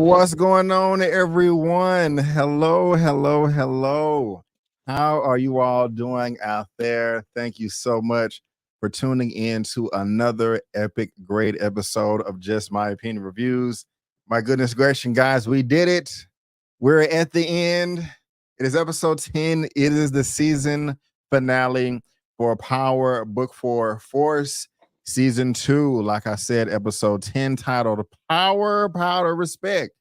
What's going on, everyone? Hello, hello, hello. How are you all doing out there? Thank you so much for tuning in to another epic, great episode of Just My Opinion Reviews. My goodness gracious, guys, we did it. We're at the end. It is episode 10. It is the season finale for Power Book 4 Force. Season 2, like I said, episode 10, titled Power, Powder, Respect.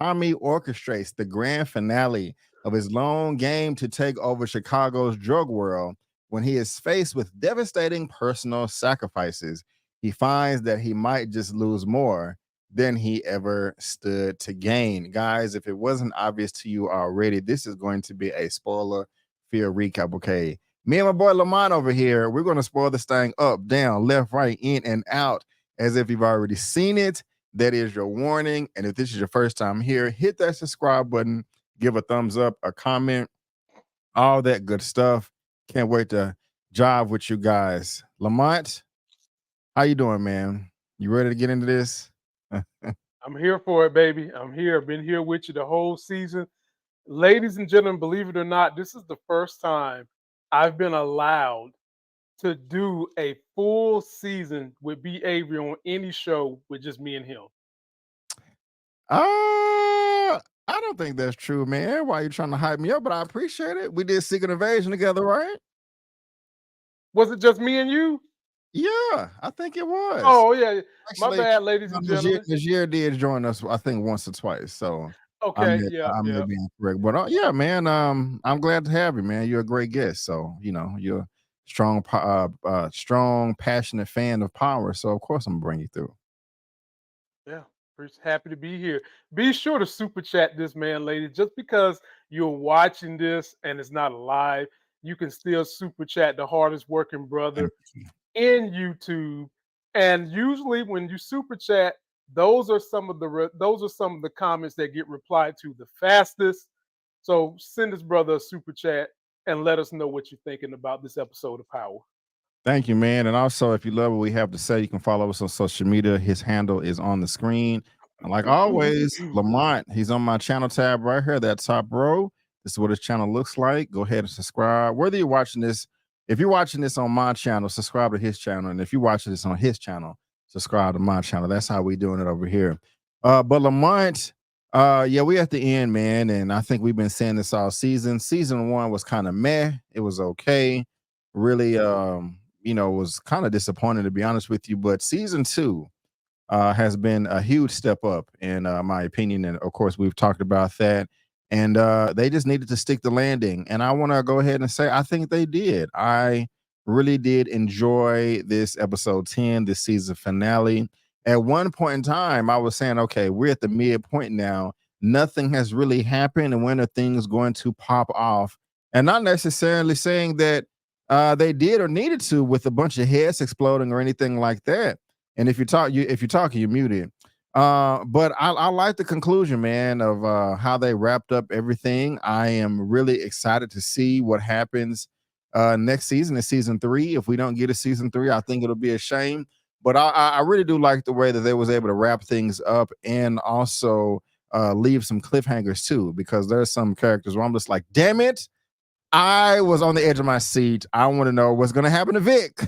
Tommy orchestrates the grand finale of his long game to take over Chicago's drug world. When he is faced with devastating personal sacrifices, he finds that he might just lose more than he ever stood to gain. Guys, if it wasn't obvious to you already, this is going to be a spoiler fear recap, okay? Me and my boy Lamont over here, we're going to spoil this thing up, down, left, right, in, and out as if you've already seen it. That is your warning. And if this is your first time here, hit that subscribe button, give a thumbs up, a comment, all that good stuff. Can't wait to jive with you guys. Lamont, how you doing, man? You ready to get into this? I'm here for it, baby. I'm here. I've been here with you the whole season. Ladies and gentlemen, believe it or not, this is the first time I've been allowed to do a full season with B. Avery on any show with just me and him. I don't think that's true, man. Why are you trying to hype me up? But I appreciate it. We did Secret Invasion together, right? Was it just me and you? Yeah, I think it was. Oh, yeah. Actually, My bad, ladies and gentlemen. Nagier did join us, I think, once or twice. So Okay, I may be incorrect. But yeah, man, I'm glad to have you, man. You're a great guest. So, you're a strong, passionate fan of power. So of course I'm gonna bring you through. Yeah, just happy to be here. Be sure to super chat this man, ladies. Just because you're watching this and it's not live, you can still super chat the hardest working brother in YouTube. And usually, when you super chat, those are some of the comments that get replied to the fastest. So send this brother a super chat and let us know what you're thinking about this episode of Power. Thank you, man. And also, if you love what we have to say, you can follow us on social media. His handle is on the screen. And like always, Lamont, he's on my channel tab right here, that top row. This is what his channel looks like. Go ahead and subscribe. Whether you're watching this, if you're watching this on my channel, subscribe to his channel. And if you're watching this on his channel, subscribe to my channel. That's how we doing it over here. But Lamont, yeah, we at the end, man. And I think we've been saying this all season. Season 1 was kind of meh. It was okay. Really, was kind of disappointed, to be honest with you. But season 2 has been a huge step up in my opinion. And of course, we've talked about that. And they just needed to stick the landing. And I want to go ahead and say, I think they did. I really did enjoy this episode 10, this season finale. At one point in time, I was saying, okay, we're at the midpoint now. Nothing has really happened. And when are things going to pop off? And not necessarily saying that they did or needed to with a bunch of heads exploding or anything like that. And if you're talking, you're muted. But I like the conclusion, man, of how they wrapped up everything. I am really excited to see what happens next season, in season 3. If we don't get a season 3, I think it'll be a shame. But I really do like the way that they was able to wrap things up and also leave some cliffhangers too, because there's some characters where I'm just like, damn it, I was on the edge of my seat. I want to know what's going to happen to Vic.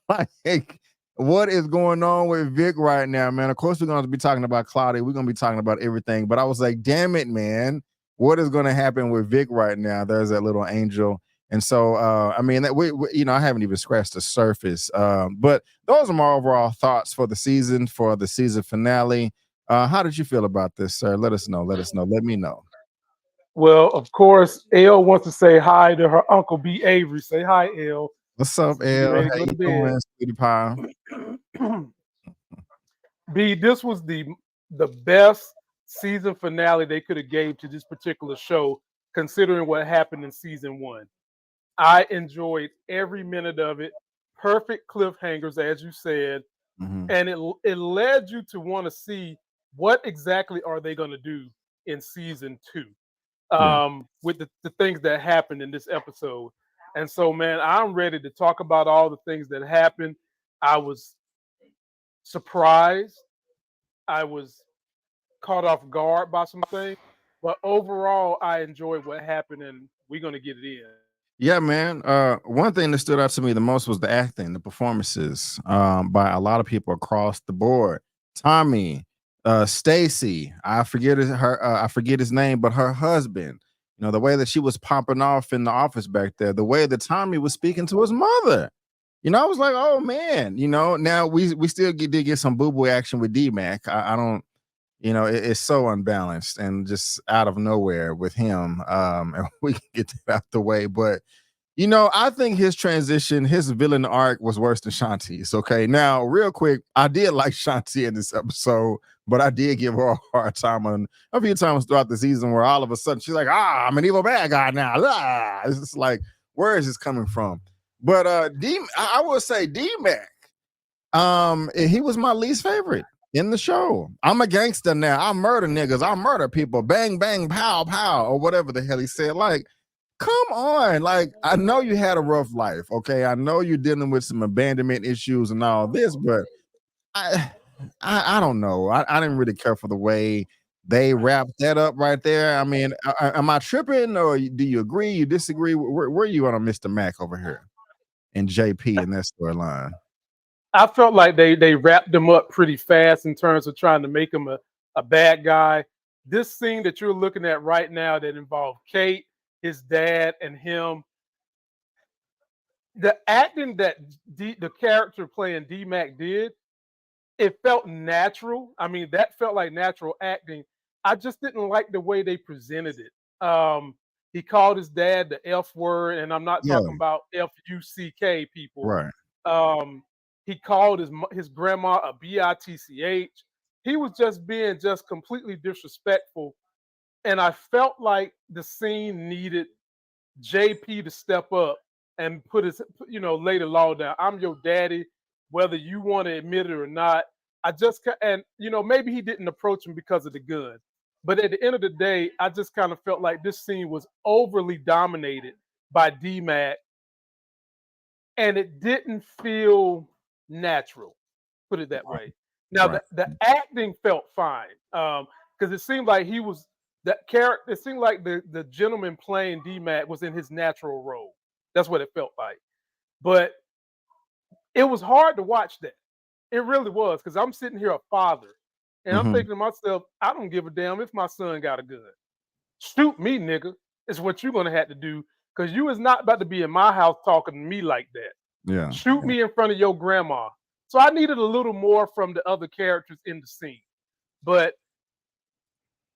Like, what is going on with Vic right now, man? Of course, we're going to be talking about Claudia. We're going to be talking about everything. But I was like, damn it, man. What is going to happen with Vic right now? There's that little angel. And so, I mean, that we I haven't even scratched the surface. But those are my overall thoughts for the season finale. How did you feel about this, sir? Let us know. Let me know. Well, of course, Elle wants to say hi to her uncle B. Avery. Say hi, Elle. What's up, Elle? How you doing, sweetie pie? B, this was the best season finale they could have gave to this particular show, considering what happened in season 1. I enjoyed every minute of it. Perfect cliffhangers, as you said, and it led you to want to see what exactly are they going to do in season 2. With the things that happened in this episode. And so, man, I'm ready to talk about all the things that happened. I was surprised. I was caught off guard by some things. But overall, I enjoyed what happened, and we're gonna get it in. Yeah, man. One thing that stood out to me the most was the acting, the performances by a lot of people across the board. Tommy, Stacy, I forget his name, but her husband. You know, the way that she was popping off in the office back there, the way that Tommy was speaking to his mother. You know, I was like, oh man, you know, now we still did get some boo-boo action with D-Mac. I don't, you know, it's so unbalanced and just out of nowhere with him. And we can get that out the way. But you know, I think his transition, his villain arc was worse than Shanti's. Okay. Now, real quick, I did like Shanti in this episode, but I did give her a hard time on a few times throughout the season where all of a sudden she's like, I'm an evil bad guy now. It's just like, where is this coming from? But I will say D-Mac, he was my least favorite in the show. I'm a gangster now. I murder niggas. I murder people. Bang, bang, pow, pow, or whatever the hell he said. Like, come on. Like, I know you had a rough life. Okay. I know you're dealing with some abandonment issues and all this, but I don't know. I didn't really care for the way they wrapped that up right there. I mean, am I tripping or do you agree? You disagree? Where are you on Mr. Mac over here and JP in that storyline? I felt like they wrapped him up pretty fast in terms of trying to make him a bad guy. This scene that you're looking at right now that involved Kate, his dad, and him. The acting that the character playing D-Mac did, it felt natural. I mean, that felt like natural acting. I just didn't like the way they presented it. He called his dad the F word, and I'm not talking about F-U-C-K people. Right. He called his grandma a bitch. He was just being just completely disrespectful, and I felt like the scene needed JP to step up and put his, lay the law down. I'm your daddy, whether you want to admit it or not. Maybe he didn't approach him because of the gun, but at the end of the day, I just kind of felt like this scene was overly dominated by D-Mac, and it didn't feel natural. Put it that way. Now, right. the acting felt fine because it seemed like he was that character. It seemed like the gentleman playing D-Mac was in his natural role. That's what it felt like. But it was hard to watch that. It really was, because I'm sitting here a father, and I'm thinking to myself, I don't give a damn if my son got a gun. Shoot me, nigga. Is what you're gonna have to do, because you is not about to be in my house talking to me like that. Yeah. Shoot me in front of your grandma. So I needed a little more from the other characters in the scene. But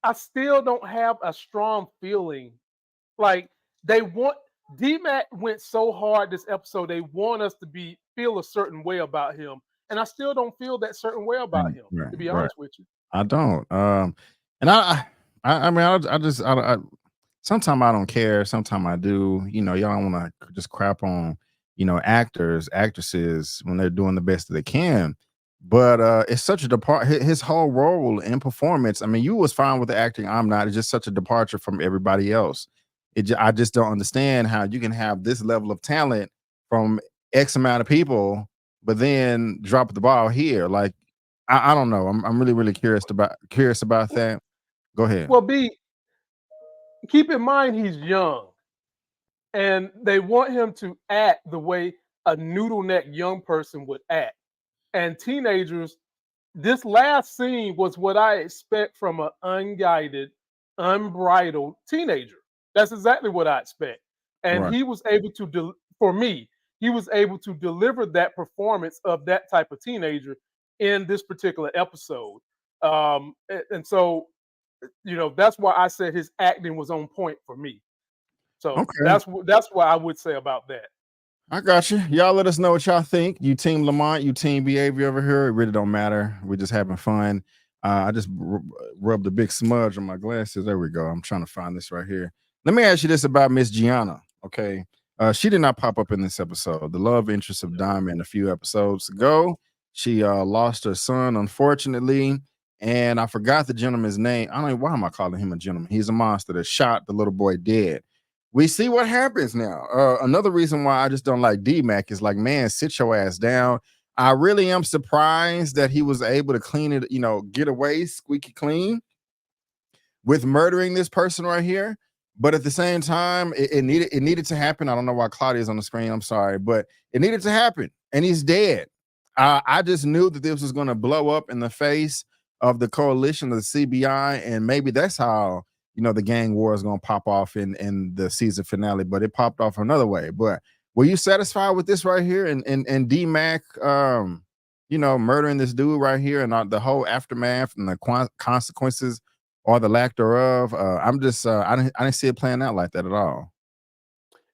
I still don't have a strong feeling. Like, D-Mac went so hard this episode, they want us to feel a certain way about him. And I still don't feel that certain way about him, to be honest with you. I don't. And I mean, I sometimes I don't care. Sometimes I do. You know, y'all don't want to just crap on, actors, actresses when they're doing the best that they can. But it's such a his whole role and performance. I mean, you was fine with the acting. I'm not. It's just such a departure from everybody else. I just don't understand how you can have this level of talent from X amount of people, but then drop the ball here. Like, I don't know. I'm really, really curious about that. Go ahead. Well, keep in mind he's young, and they want him to act the way a noodle neck young person would act. And teenagers, this last scene was what I expect from an unguided, unbridled teenager. That's exactly what I expect. And he was able to, for me, he was able to deliver that performance of that type of teenager in this particular episode. And so, that's why I said his acting was on point for me. So that's what I would say about that. I got you. Y'all let us know what y'all think. You team Lamont, you team behavior over here. It really don't matter. We're just having fun. I just rubbed a big smudge on my glasses. There we go. I'm trying to find this right here. Let me ask you this about Miss Gianna. Okay. She did not pop up in this episode. The love interest of Diamond a few episodes ago. She lost her son, unfortunately. And I forgot the gentleman's name. I don't know, why am I calling him a gentleman? He's a monster that shot the little boy dead. We see what happens now. Another reason why I just don't like D-Mac is like, man, sit your ass down. I really am surprised that he was able to clean it, get away squeaky clean. with murdering this person right here. But at the same time, it needed to happen. I don't know why Claudia's on the screen. I'm sorry, but it needed to happen, and he's dead. I just knew that this was going to blow up in the face of the coalition of the CBI, and maybe that's how the gang war is going to pop off in the season finale. But it popped off another way. But were you satisfied with this right here, and D-Mac, murdering this dude right here, and the whole aftermath and the consequences or the lack thereof? I'm just I didn't see it playing out like that at all.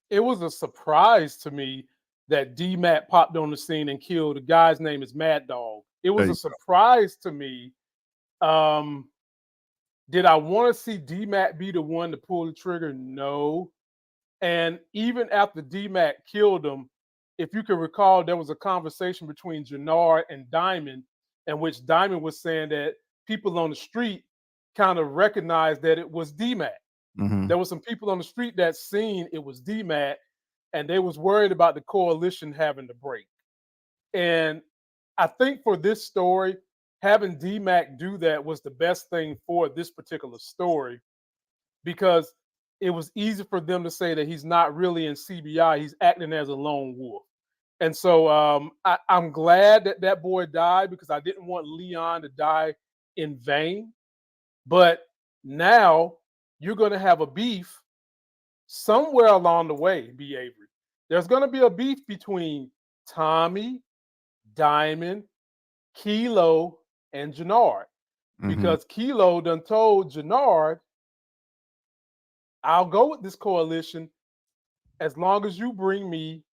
It was a surprise to me that D-Mac popped on the scene and killed. The guy's name is Mad Dog. It was a surprise to me. Did I want to see D-Mac be the one to pull the trigger? No. And even after D-Mac killed him, if you can recall, there was a conversation between Jannard and Diamond, in which Diamond was saying that people on the street kind of recognized that it was D-Mac. Mm-hmm. There was some people on the street that seen it was D-Mac, and they was worried about the coalition having to break. And I think for this story, having D-Mac do that was the best thing for this particular story, because it was easy for them to say that he's not really in CBI. He's acting as a lone wolf. And so I'm glad that that boy died, because I didn't want Leon to die in vain. But now you're going to have a beef somewhere along the way, B. Avery. There's going to be a beef between Tommy, Diamond, Kilo, and Jannard. Because Kilo done told Jannard, I'll go with this coalition as long as you bring me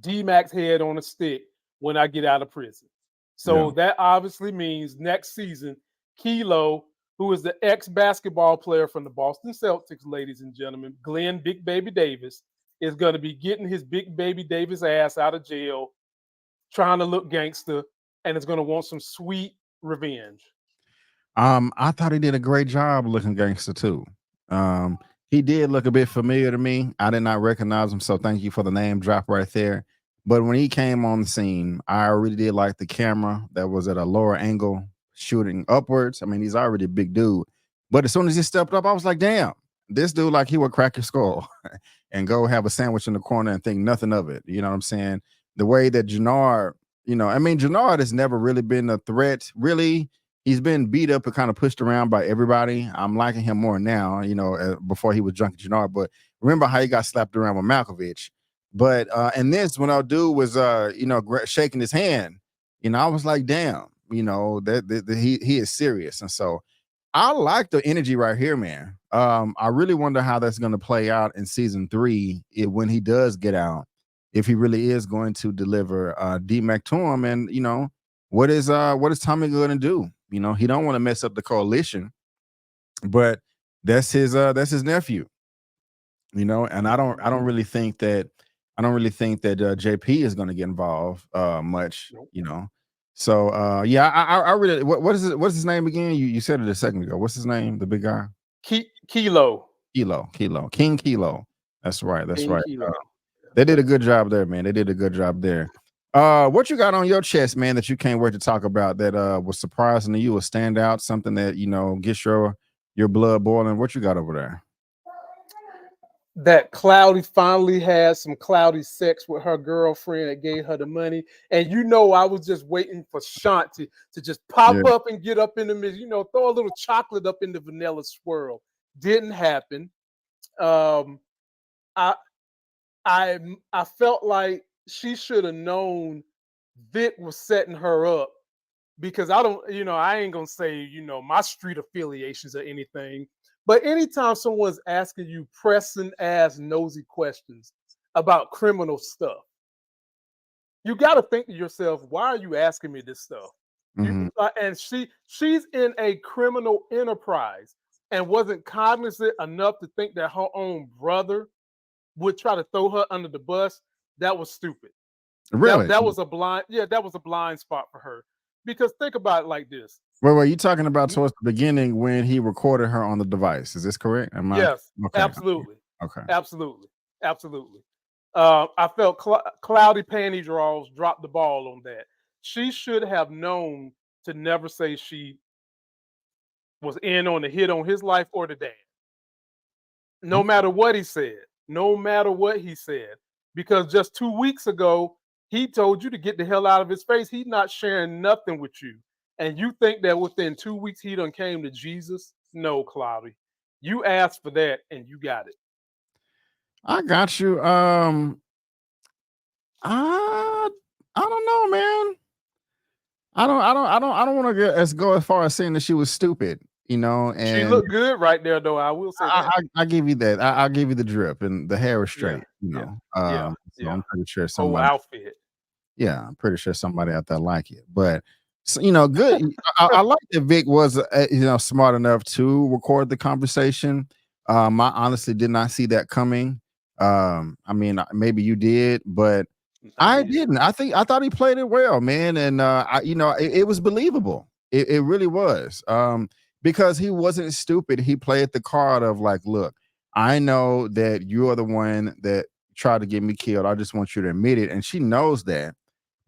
D-Mac's head on a stick when I get out of prison. So that obviously means next season, Kilo, who is the ex-basketball player from the Boston Celtics, ladies and gentlemen, Glenn Big Baby Davis, is going to be getting his Big Baby Davis ass out of jail, trying to look gangster, and is going to want some sweet revenge. I thought he did a great job looking gangster too. He did look a bit familiar to me. I did not recognize him, so thank you for the name drop right there. But when he came on the scene, I really did like the camera that was at a lower angle, shooting upwards. I mean, he's already a big dude, but as soon as he stepped up, I was like, damn, this dude, like, he would crack your skull and go have a sandwich in the corner and think nothing of it. You know what I'm saying? The way that Jannard, Jannard has never really been a threat, really. He's been beat up and kind of pushed around by everybody. I'm liking him more now, before he was Junkie Jannard. But remember how he got slapped around with Malkovich. But and this, when our dude was shaking his hand, I was like, damn, that he is serious. And so I like the energy right here, man. I really wonder how that's going to play out in season 3 when he does get out, if he really is going to deliver D-Mac to him. And what is Tommy going to do? He don't want to mess up the coalition, but that's his nephew. And I don't really think that JP is going to get involved much. So I really, what's his name again? You said it a second ago. What's his name? The big guy? Kilo. King Kilo. That's right. Kilo. They did a good job there, man. They did a good job there. What you got on your chest, man, that you can't wait to talk about, that was surprising to you, a standout, something that gets your blood boiling? What you got over there? That Cloudy finally had some cloudy sex with her girlfriend that gave her the money. And I was just waiting for Shanti to just pop up and get up in the middle, throw a little chocolate up in the vanilla swirl. Didn't happen. I felt like she should have known Vic was setting her up, because I ain't gonna say, my street affiliations or anything. But anytime someone's asking you pressing ass nosy questions about criminal stuff, you got to think to yourself, why are you asking me this stuff? And she's in a criminal enterprise and wasn't cognizant enough to think that her own brother would try to throw her under the bus. That was stupid. Really? That was a blind spot for her. Because think about it like this. Wait, you talking about towards the beginning when he recorded her on the device? Is this correct? Yes, okay. Absolutely. Okay. Absolutely. I felt Cloudy Panty Draws dropped the ball on that. She should have known to never say she was in on the hit on his life or the dad. No matter what he said, no matter what he said, because just 2 weeks ago, he told you to get the hell out of his face. He's not sharing nothing with you. And you think that within 2 weeks he done came to Jesus? No, Claudia. You asked for that and you got it. I got you. I don't know, man. I don't want to go as far as saying that she was stupid, you know. She And looked good right there, though. I will say that. I give you that. I'll give you the drip and the hair was Yeah, straight, you yeah, know. yeah, So yeah. I'm pretty sure Whole somebody. outfit. Yeah, I'm pretty sure somebody out there like it. But so, you know, good. I like that Vic was smart enough to record the conversation. I honestly did not see that coming. I mean, maybe you did, but I didn't. I thought he played it well, man, and it was believable. It really was. Because he wasn't stupid. He played the card of like, look, I know that you are the one that tried to get me killed. I just want you to admit it, and she knows that.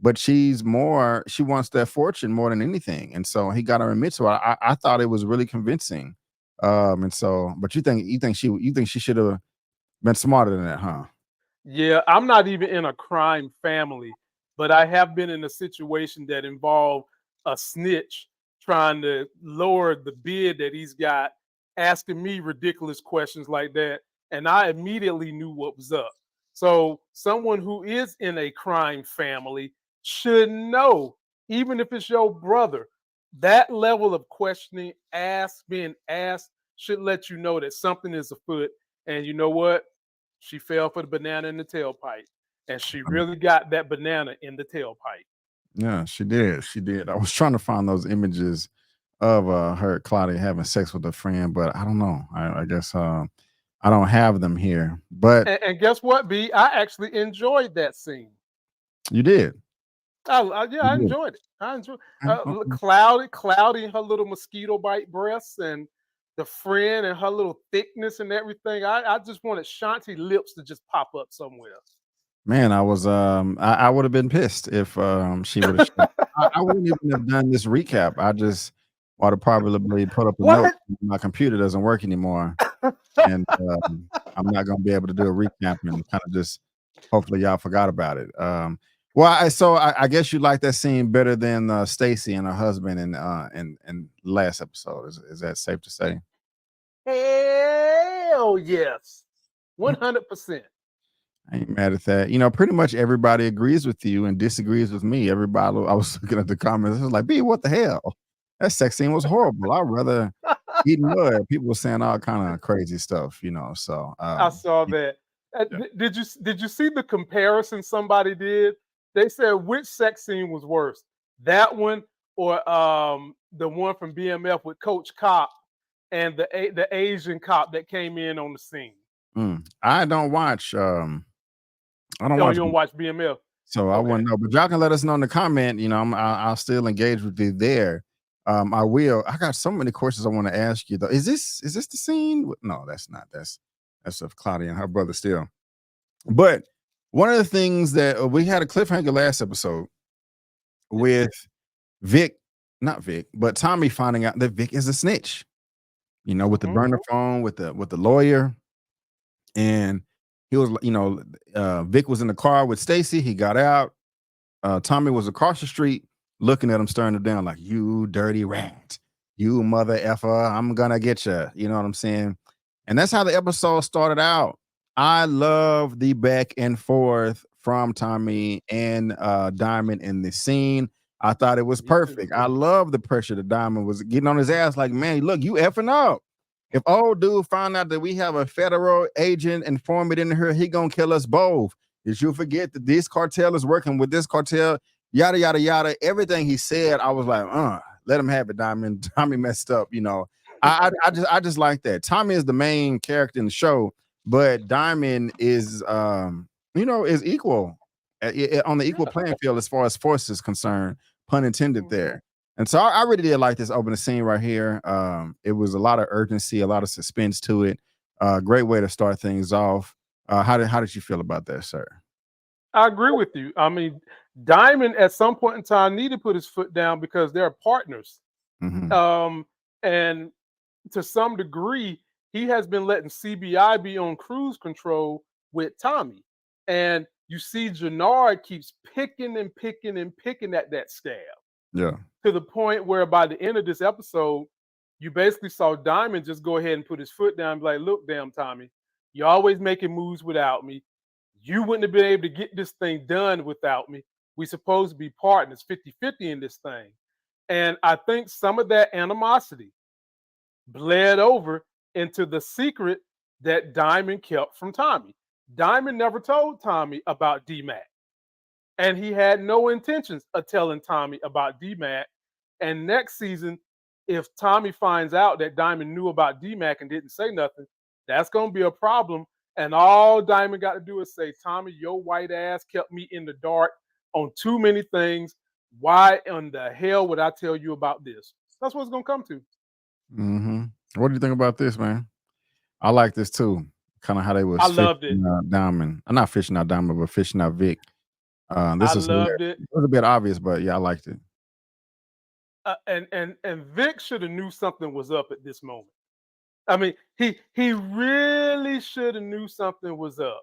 But she wants that fortune more than anything, and so he got her admit to it. I thought it was really convincing. And so, but you think she should have been smarter than that, huh? Yeah, I'm not even in a crime family, but I have been in a situation that involved a snitch trying to lower the bid that he's got, asking me ridiculous questions like that. And I immediately knew what was up. So, someone who is in a crime family should know, even if it's your brother, that level of questioning, being asked, should let you know that something is afoot. And you know what? She fell for the banana in the tailpipe, and she really got that banana in the tailpipe. Yeah, she did. She did. I was trying to find those images of her Claudia having sex with a friend, but I don't know. I guess I don't have them here. But And guess what, B? I actually enjoyed that scene. you did. Yeah, You I did. enjoyed it. I enjoyed Okay. Cloudy, and her little mosquito bite breasts, and the friend and her little thickness and everything. I just wanted Shanti lips to just pop up somewhere. Man, I would have been pissed if she would have I wouldn't even have done this recap. I just would have probably put up a note. What? My computer doesn't work anymore, and I'm not gonna be able to do a recap and kind of just hopefully y'all forgot about it. Well, I guess you like that scene better than Stacy and her husband in last episode. Is that safe to say? Hell yes. 100%. I ain't mad at that. You know, pretty much everybody agrees with you and disagrees with me. Everybody, I was looking at the comments, I was like, B, what the hell? That sex scene was horrible. I'd rather eat mud. People were saying all kind of crazy stuff, you know. So I saw that. yeah. Did you see the comparison somebody did? They said which sex scene was worse, that one or the one from BMF with Coach Cop and the Asian cop that came in on the scene. I don't watch I don't Oh, watch you don't watch BMF? so I Okay. wouldn't know, but y'all can let us know in the comment. You know, I'll still engage with you there. I will. I got so many questions I want to ask you though. Is this the scene? No, that's not. That's of Claudia and her brother still. But one of the things that we had a cliffhanger last episode with Vic, not Vic, but Tommy finding out that Vic is a snitch. You know, with the burner phone, with the lawyer, and he was, Vic was in the car with Stacy. He got out. Tommy was across the street looking at him, staring him down like, you dirty rat, you mother effer, I'm gonna get you. You know what I'm saying? And that's how the episode started out. I love the back and forth from Tommy and Diamond in the scene. I thought it was Me too. perfect. I love the pressure that Diamond was getting on his ass. Like, man, look, you effing up. If old dude found out that we have a federal agent informant in here, he gonna kill us both. Did you forget that this cartel is working with this cartel? Yada yada yada. Everything he said, I was like, let him have it, Diamond. Tommy messed up, you know. I just like that. Tommy is the main character in the show, but Diamond is is equal on the equal playing field as far as force is concerned, pun intended there. And so I really did like this opening scene right here. It was a lot of urgency, a lot of suspense to it. Great way to start things off. How did you feel about that, sir? I agree with you. I mean, Diamond at some point in time needed to put his foot down because they're partners. Mhm. And to some degree, he has been letting CBI be on cruise control with Tommy. And you see Jannard keeps picking and picking and picking at that scab Yeah. to the point where by the end of this episode, you basically saw Diamond just go ahead and put his foot down and be like, look, damn, Tommy, you're always making moves without me. You wouldn't have been able to get this thing done without me. We supposed to be partners 50-50 in this thing. And I think some of that animosity bled over into the secret that Diamond kept from Tommy. Diamond never told Tommy about D-Mac. And he had no intentions of telling Tommy about D-Mac. And next season, if Tommy finds out that Diamond knew about D-Mac and didn't say nothing, that's going to be a problem. And all Diamond got to do is say, Tommy, your white ass kept me in the dark on too many things. Why in the hell would I tell you about this? That's what it's going to come to. Mm-hmm. What do you think about this, man? I like this too. Kind of how they was I loved it. fishing out Diamond. Not fishing out Diamond, but fishing out Vic. This I is loved it. It was a bit obvious, but yeah, I liked it. And Vic should have knew something was up at this moment. I mean, he really should have knew something was up.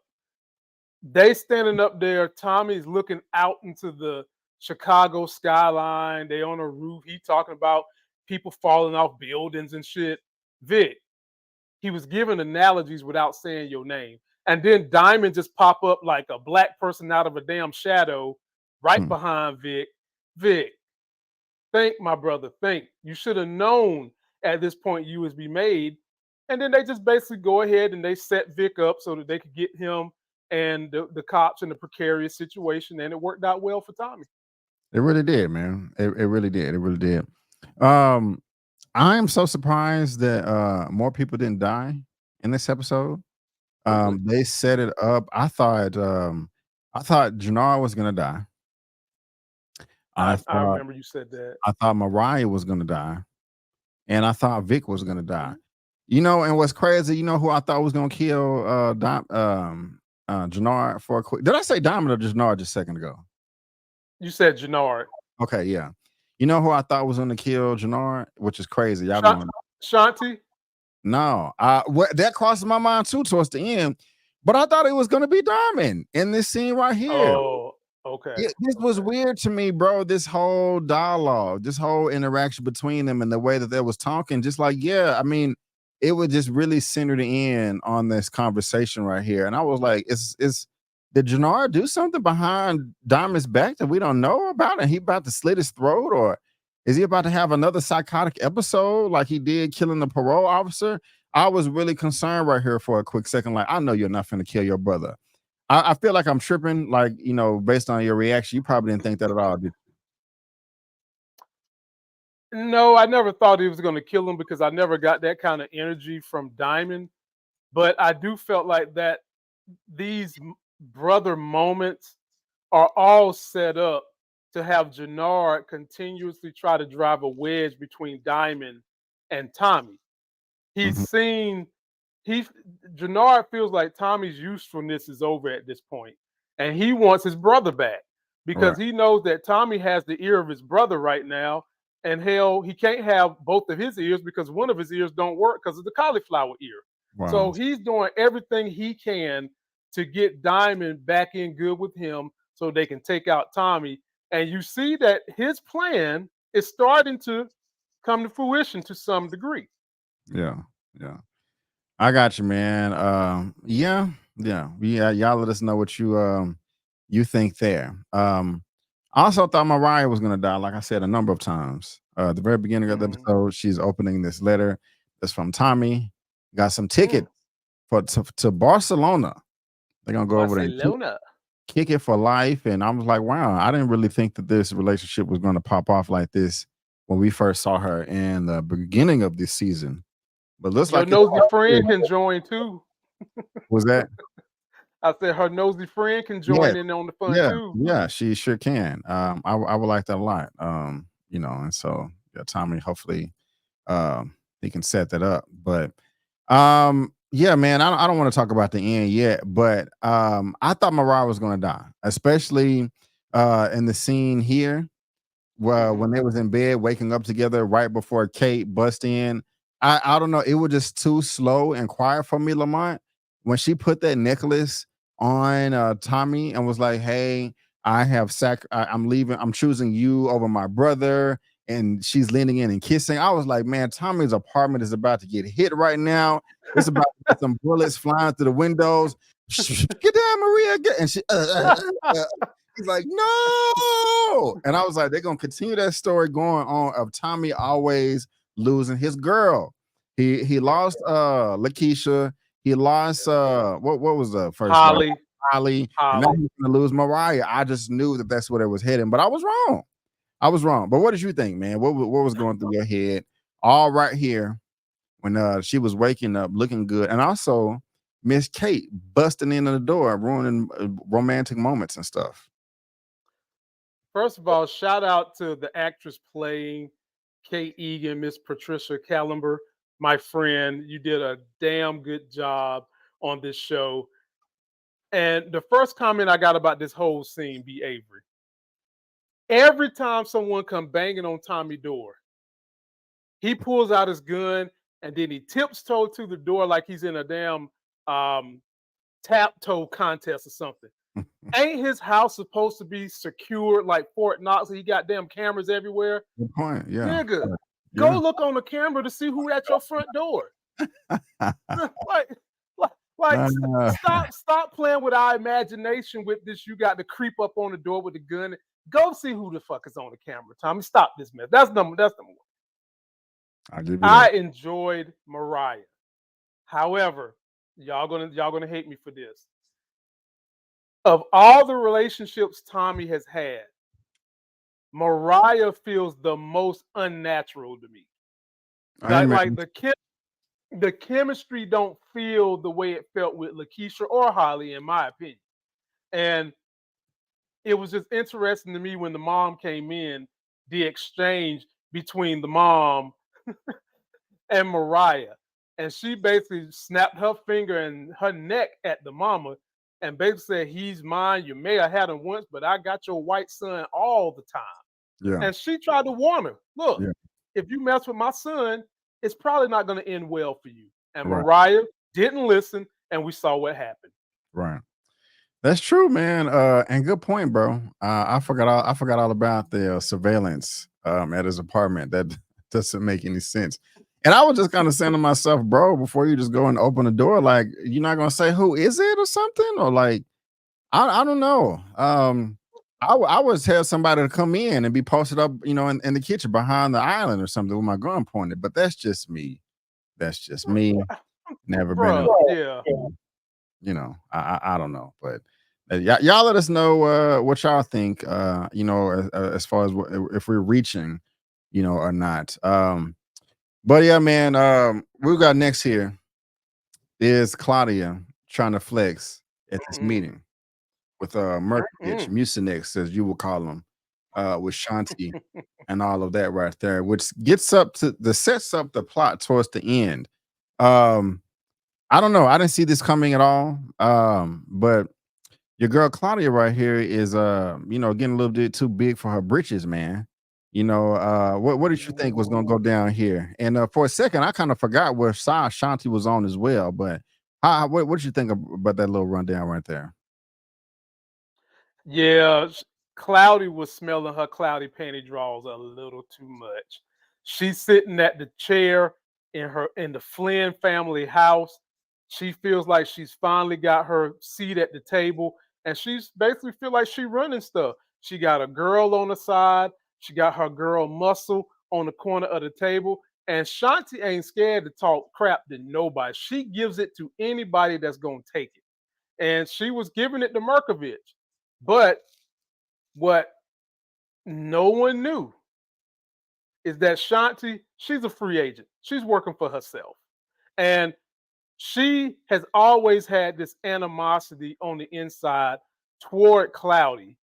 They standing up there. Tommy's looking out into the Chicago skyline. They on a roof. He talking about people falling off buildings and shit. Vic, he was giving analogies without saying your name. And then Diamond just pop up like a black person out of a damn shadow right behind Vic. Vic, think, my brother, think. You should have known at this point you was be made. And then they just basically go ahead and they set Vic up so that they could get him and the cops in a precarious situation. And it worked out well for Tommy. It really did, man. It really did. It really did. I'm so surprised that more people didn't die in this episode. Really? They set it up. I thought Jannard was gonna die. I remember you said that. I thought Mariah was gonna die, and I thought Vic was gonna die. Mhm. You know, and what's crazy, you know who I thought was gonna kill Jannard for a quick. Did I say Diamond or Jannard just a second ago? You said Jannard. Okay, yeah. You know who I thought was gonna kill Jannard, which is crazy. Y'all Sha- going Shanti? no, what that crossed my mind too towards the end, but I thought it was gonna be Diamond in this scene right here. Oh, okay. This was weird to me, bro. This whole dialogue, this whole interaction between them, and the way that they was talking, just like, yeah, I mean, it was just really centered in on this conversation right here. And I was like, is did Jannard do something behind Diamond's back that we don't know about? And he about to slit his throat, or is he about to have another psychotic episode like he did killing the parole officer? I was really concerned right here for a quick second. Like, I know you're not finna kill your brother. I feel like I'm tripping, like, you know, based on your reaction. You probably didn't think that at all, did you? No, I never thought he was going to kill him because I never got that kind of energy from Diamond. But I do felt like that these brother moments are all set up to have Jannard continuously try to drive a wedge between Diamond and Tommy. He's Mhm. seen Jannard feels like Tommy's usefulness is over at this point, and he wants his brother back because Right. he knows that Tommy has the ear of his brother right now, and hell, he can't have both of his ears because one of his ears don't work because of the cauliflower ear. Wow. So he's doing everything he can to get Diamond back in good with him so they can take out Tommy. And you see that his plan is starting to come to fruition to some degree. Yeah. Yeah. I got you, man. Yeah. Y'all let us know what you think there. I also thought Mariah was gonna die, like I said a number of times. At the very beginning of the Mhm. episode, she's opening this letter that's from Tommy. Got some ticket to Barcelona. They're gonna go over there and Barcelona. kick it for life. And I was like, wow, I didn't really think that this relationship was gonna pop off like this when we first saw her in the beginning of this season. But looks Your like it's nosy friend can join too. was that I said her nosy friend can yeah, join in on the fun yeah, too. yeah, she sure can. I would like that a lot. You know, and so yeah, Tommy, hopefully he can set that up. But yeah, man, I don't want to talk about the end yet, but I thought Mariah was gonna die, especially in the scene here where Mhm. when they was in bed waking up together right before Kate bust in. I don't know. It was just too slow and quiet for me, Lamont. When she put that necklace on Tommy and was like, "Hey, I'm leaving. I'm choosing you over my brother." And she's leaning in and kissing. I was like, "Man, Tommy's apartment is about to get hit right now. It's about to get some bullets flying through the windows. Get down, Maria!" And she, he's like, "No!" And I was like, "They're gonna continue that story going on of Tommy always losing his girl. He lost Lakeisha. He lost what was the first wife? Holly, Holly, and now Holly. he's gonna lose Mariah. I just knew that that's where it was heading, but I was wrong. I was wrong. But what did you think, man? What was going through your head? All right here when she was waking up looking good, and also Miss Kate busting into the door, ruining romantic moments and stuff. First of all, shout out to the actress playing Kate Egan, Miss Patricia Callenber, my friend. You did a damn good job on this show. And the first comment I got about this whole scene be Avery. Every time someone come banging on Tommy's door, he pulls out his gun and then he tiptoe to the door like he's in a damn tap toe contest or something. Ain't his house supposed to be secured like Fort Knox? He got damn cameras everywhere. Good point. Yeah. Nigga, Yeah. go look on the camera to see who at your front door. like, stop playing with our imagination with this. You got to creep up on the door with the gun. Go see who the fuck is on the camera, Tommy. Stop this mess. That's number one. I enjoyed Mariah. However, y'all gonna hate me for this. Of all the relationships Tommy has had, Mariah feels the most unnatural to me. Like the chemistry don't feel the way it felt with Lakeisha or Holly, in my opinion. And it was just interesting to me when the mom came in, the exchange between the mom and Mariah. And she basically snapped her finger and her neck at the mama and basically said, "He's mine. You may have had him once, but I got your white son all the time." Yeah. And she tried to warn her, "Look, Yeah. if you mess with my son, it's probably not going to end well for you." And Right. Mariah didn't listen, and we saw what happened. Right. That's true, man. And good point, bro. I forgot all about the surveillance at his apartment. That doesn't make any sense. And I was just kind of saying to myself, bro, before you just go and open the door, like you're not gonna say who is it or something, or like I don't know. I would tell somebody to come in and be posted up, in the kitchen behind the island or something with my gun pointed. But that's just me. That's just me. Never been in. Bruh, yeah. I don't know, but y'all let us know what y'all think. As far as if we're reaching, or not. But yeah, man. We got next here is Claudia trying to flex at this meeting with Merkovich, Mucinex, as you will call him, with Shanti and all of that right there, which sets up the plot towards the end. I don't know. I didn't see this coming at all. But your girl Claudia right here is getting a little bit too big for her britches, man. What did you think was gonna go down here? And for a second, I kind of forgot where Shanti was on as well. But what did you think about that little rundown right there? Yeah, Cloudy was smelling her cloudy panty drawers a little too much. She's sitting at the chair in the Flynn family house. She feels like she's finally got her seat at the table, and she's basically feel like she running stuff. She got a girl on the side. She got her girl Muscle on the corner of the table, and Shanti ain't scared to talk crap to nobody. She gives it to anybody that's gonna take it, and she was giving it to Merkovich. But what no one knew is that Shanti, she's a free agent. She's working for herself. And she has always had this animosity on the inside toward Cloudy.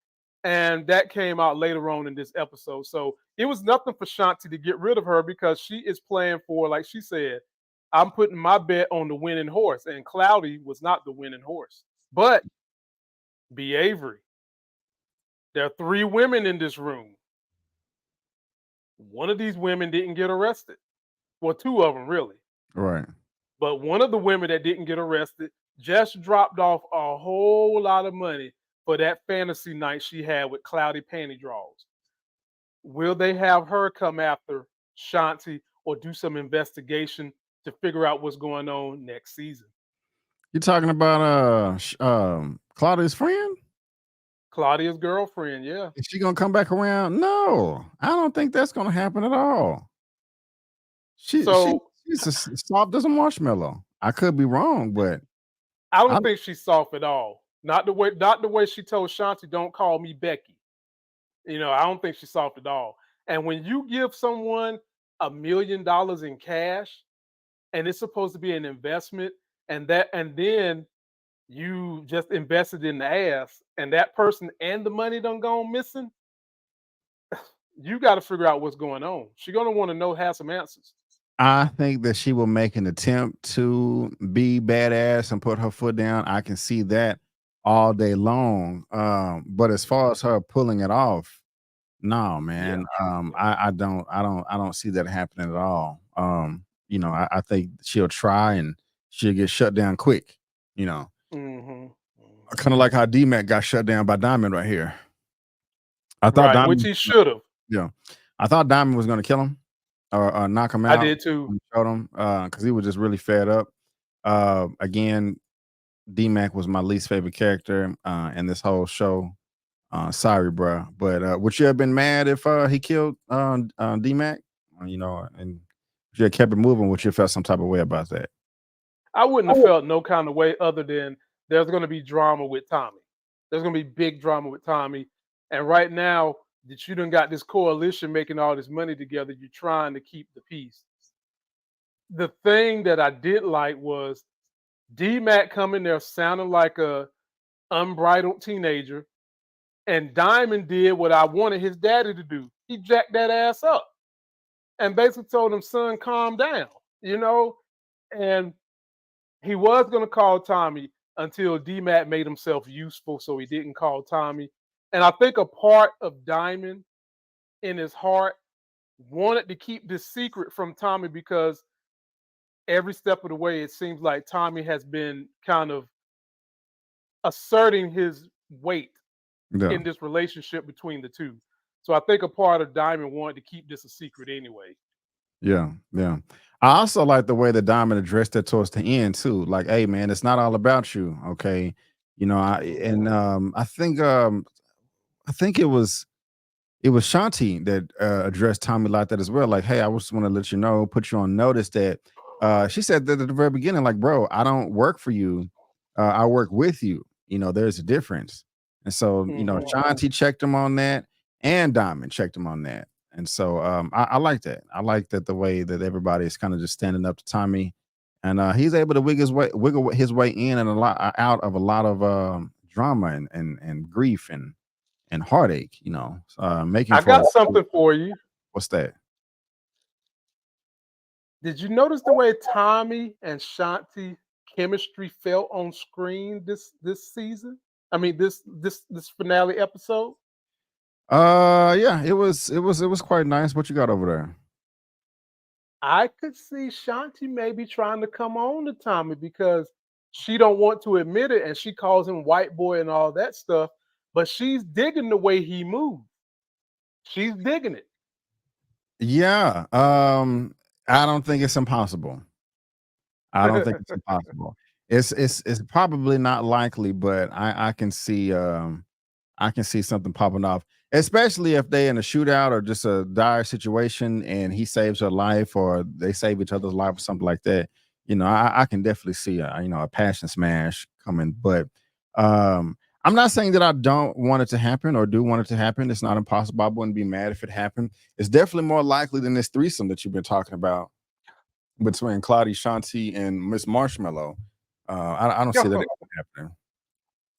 And that came out later on in this episode. So it was nothing for Shanti to get rid of her because she is playing for, like she said, I'm putting my bet on the winning horse. And Cloudy was not the winning horse. But B. Avery, there are 3 women in this room. One of these women didn't get arrested. Well, two of them really. Right. But one of the women that didn't get arrested just dropped off a whole lot of money for that fantasy night she had with cloudy panty draws. Will they have her come after Shanti or do some investigation to figure out what's going on next season? You talking about Claudia's friend? Claudia's girlfriend, yeah. Is she gonna come back around? No, I don't think that's gonna happen at all. She she So she's as soft as a marshmallow. I could be wrong, but I I don't think she's soft at all. Not the way she told Shanti, "Don't call me Becky." I don't think she's soft at all. And when you give someone $1 million in cash, and it's supposed to be an investment, and then you just invested in the ass, and that person and the money done gone missing, you got to figure out what's going on. She's gonna want to have some answers. I think that she will make an attempt to be badass and put her foot down. I can see that all day long. But as far as her pulling it off, no, Yeah, man. yeah. I don't see that happening at all. I think she'll try and she'll get shut down quick. You know, Hmm. kind of like how D-Mac got shut down by Diamond right here. I thought Right, which Diamond, he should have. yeah, I thought Diamond was gonna kill him or knock him I out did too. when he showed him because he was just really fed up. Again, D-Mac was my least favorite character in this whole show. Sorry, bro, but would you have been mad if he killed D-Mac? And if you had kept it moving, would you have felt some type of way about that? I wouldn't have felt no kind of way other than there's going to be drama with Tommy. There's going to be big drama with Tommy. And right now that you done got this coalition making all this money together, you're trying to keep the peace. The thing that I did like was D-Mac coming there sounding like a unbridled teenager, and Diamond did what I wanted his daddy to do. He jacked that ass up and basically told him, son, calm down, you know? And he was going to call Tommy until D-Mac made himself useful, so he didn't call Tommy. And I think a part of Diamond in his heart wanted to keep this secret from Tommy because every step of the way, it seems like Tommy has been kind of asserting his weight Yeah. in this relationship between the two. So I think a part of Diamond wanted to keep this a secret anyway. Yeah, yeah. I also like the way that Diamond addressed it towards the end too. Like, hey man, it's not all about you, okay? I think it was Shanti that addressed Tommy like that as well. Like, hey, I just want to let you know, put you on notice that she said that at the very beginning, like, bro, I don't work for you. I work with you. There's a difference. And so, Hmm. Shanti checked him on that and Diamond checked him on that. And so I like that. I like that the way that everybody is kind of just standing up to Tommy. And he's able to wiggle his way in and a lot out of a lot of drama and grief and heartache, making I for got something for you. what's that? Did you notice the way Tommy and Shanti chemistry felt on screen this season? I mean this finale episode? Yeah, it was quite nice. What you got over there? I could see Shanti maybe trying to come on to Tommy because she don't want to admit it and she calls him white boy and all that stuff, but she's digging the way he moves. She's digging it. Yeah, I don't think it's impossible. I don't think it's impossible. It's probably not likely, but I can see something popping off, especially if they in a shootout or just a dire situation and he saves her life or they save each other's life or something like that. I can definitely see a passion smash coming. But I'm not saying that I don't want it to happen or do want it to happen. It's not impossible. I wouldn't be mad if it happened. It's definitely more likely than this threesome that you've been talking about between Claudia, Shanti, and Miss Marshmallow. I don't see that happening.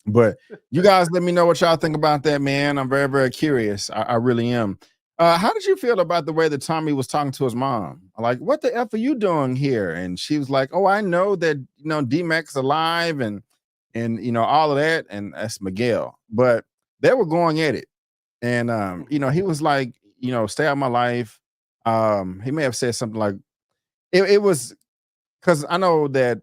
But you guys let me know what y'all think about that, man. I'm very, very curious. I really am. How did you feel about the way that Tommy was talking to his mom? Like, what the F are you doing here? And she was like, oh, I know that, D-Mac's alive and all of that. And that's Miguel. But they were going at it. And he was like, stay out of my life. He may have said something like, it was because I know that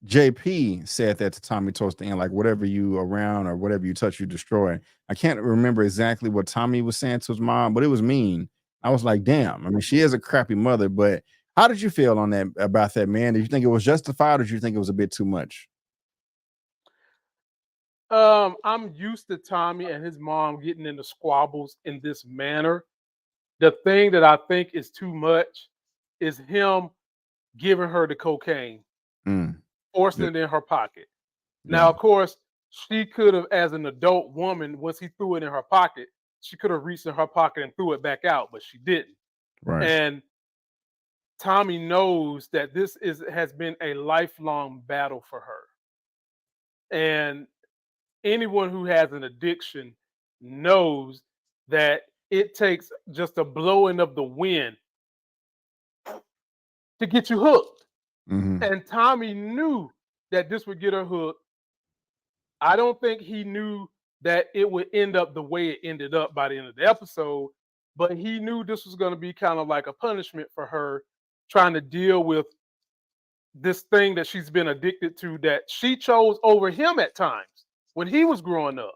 JP said that to Tommy towards the end, like whatever you around or whatever you touch, you destroy. I can't remember exactly what Tommy was saying to his mom, but it was mean. I was like, damn. I mean, she is a crappy mother, but how did you feel on that about that, man? Did you think it was justified or did you think it was a bit too much? I'm used to Tommy and his mom getting into squabbles in this manner. The thing that I think is too much is him giving her the cocaine, Mm, forcing yeah, it in her pocket. Now, yeah, of course, she could have, as an adult woman, once he threw it in her pocket, she could have reached in her pocket and threw it back out, but she didn't. right. And Tommy knows that this has been a lifelong battle for her. And anyone who has an addiction knows that it takes just a blowing of the wind to get you hooked. Hmm. And Tommy knew that this would get her hooked. I don't think he knew that it would end up the way it ended up by the end of the episode, but he knew this was going to be kind of like a punishment for her trying to deal with this thing that she's been addicted to that she chose over him at times when he was growing up.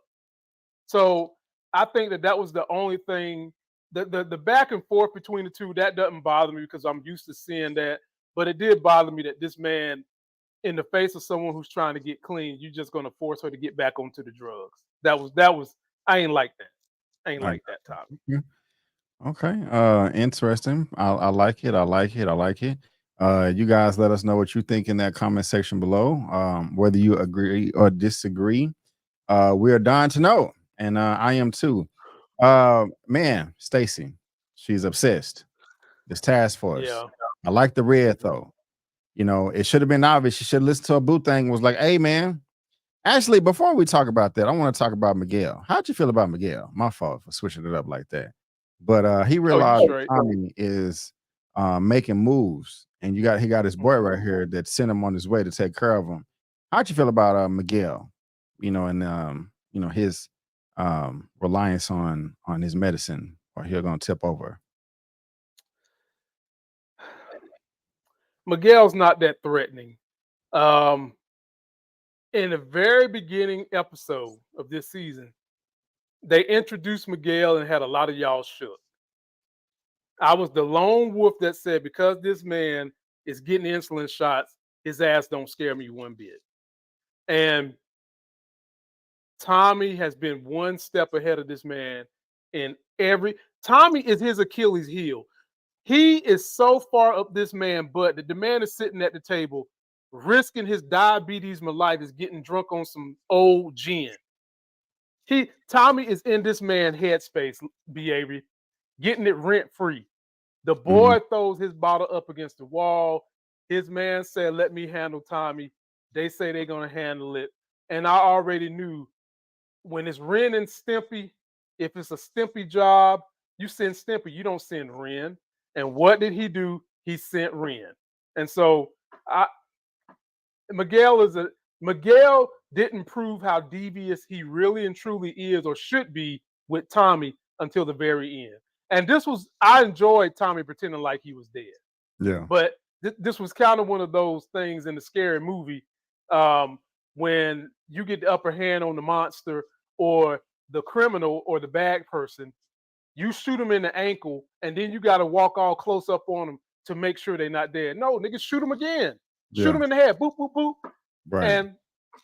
So I think that that was the only thing. The back and forth between the two, that doesn't bother me because I'm used to seeing that. But it did bother me that this man, in the face of someone who's trying to get clean, you're just gonna force her to get back onto the drugs. That was I ain't like that. I ain't I like that, Tommy. got Okay. Interesting. I like it. I like it. I like it. You guys let us know what you think in that comment section below. Whether you agree or disagree. We are dying to know. And I am too. Man, Stacy, she's obsessed. This task force. Yeah. I like the red Mhm. though. You know, it should have been obvious. She should listen to a boo thing and was like, hey man. Actually, before we talk about that, I want to talk about Miguel. How'd you feel about Miguel? My fault for switching it up like that. But he Oh, you realized straight. Tommy is making moves, and he got his boy right Mhm. here that sent him on his way to take care of him. How'd you feel about Miguel? You know, and his reliance on his medicine, or he'll gonna tip over. Miguel's not that threatening. Um, in the very beginning episode of this season, they introduced Miguel and had a lot of y'all shook. I was the lone wolf that said because this man is getting insulin shots, his ass don't scare me one bit. And Tommy has been one step ahead of this man in every. Tommy is his Achilles heel. He is so far up this man butt that the man is sitting at the table, risking his diabetes mellitus, getting drunk on some old gin. Tommy is in this man headspace, B. getting it rent free. The Mhm. boy throws his bottle up against the wall. His man said, "Let me handle Tommy." They say they're gonna handle it, and I already knew when it's Ren and Stimpy. If it's a Stimpy job, you send Stimpy. You don't send Ren. And what did he do? He sent Ren. And so I, Miguel is a Miguel didn't prove how devious he really and truly is or should be with Tommy until the very end. And this was I enjoyed Tommy pretending like he was dead. Yeah. But this was kind of one of those things in the scary movie um, when you get the upper hand on the monster or the criminal or the bad person, you shoot them in the ankle, and then you got to walk all close up on them to make sure they're not dead. No, niggas, shoot them again. Shoot Yeah. them in the head. Boop, boop, boop. Right. And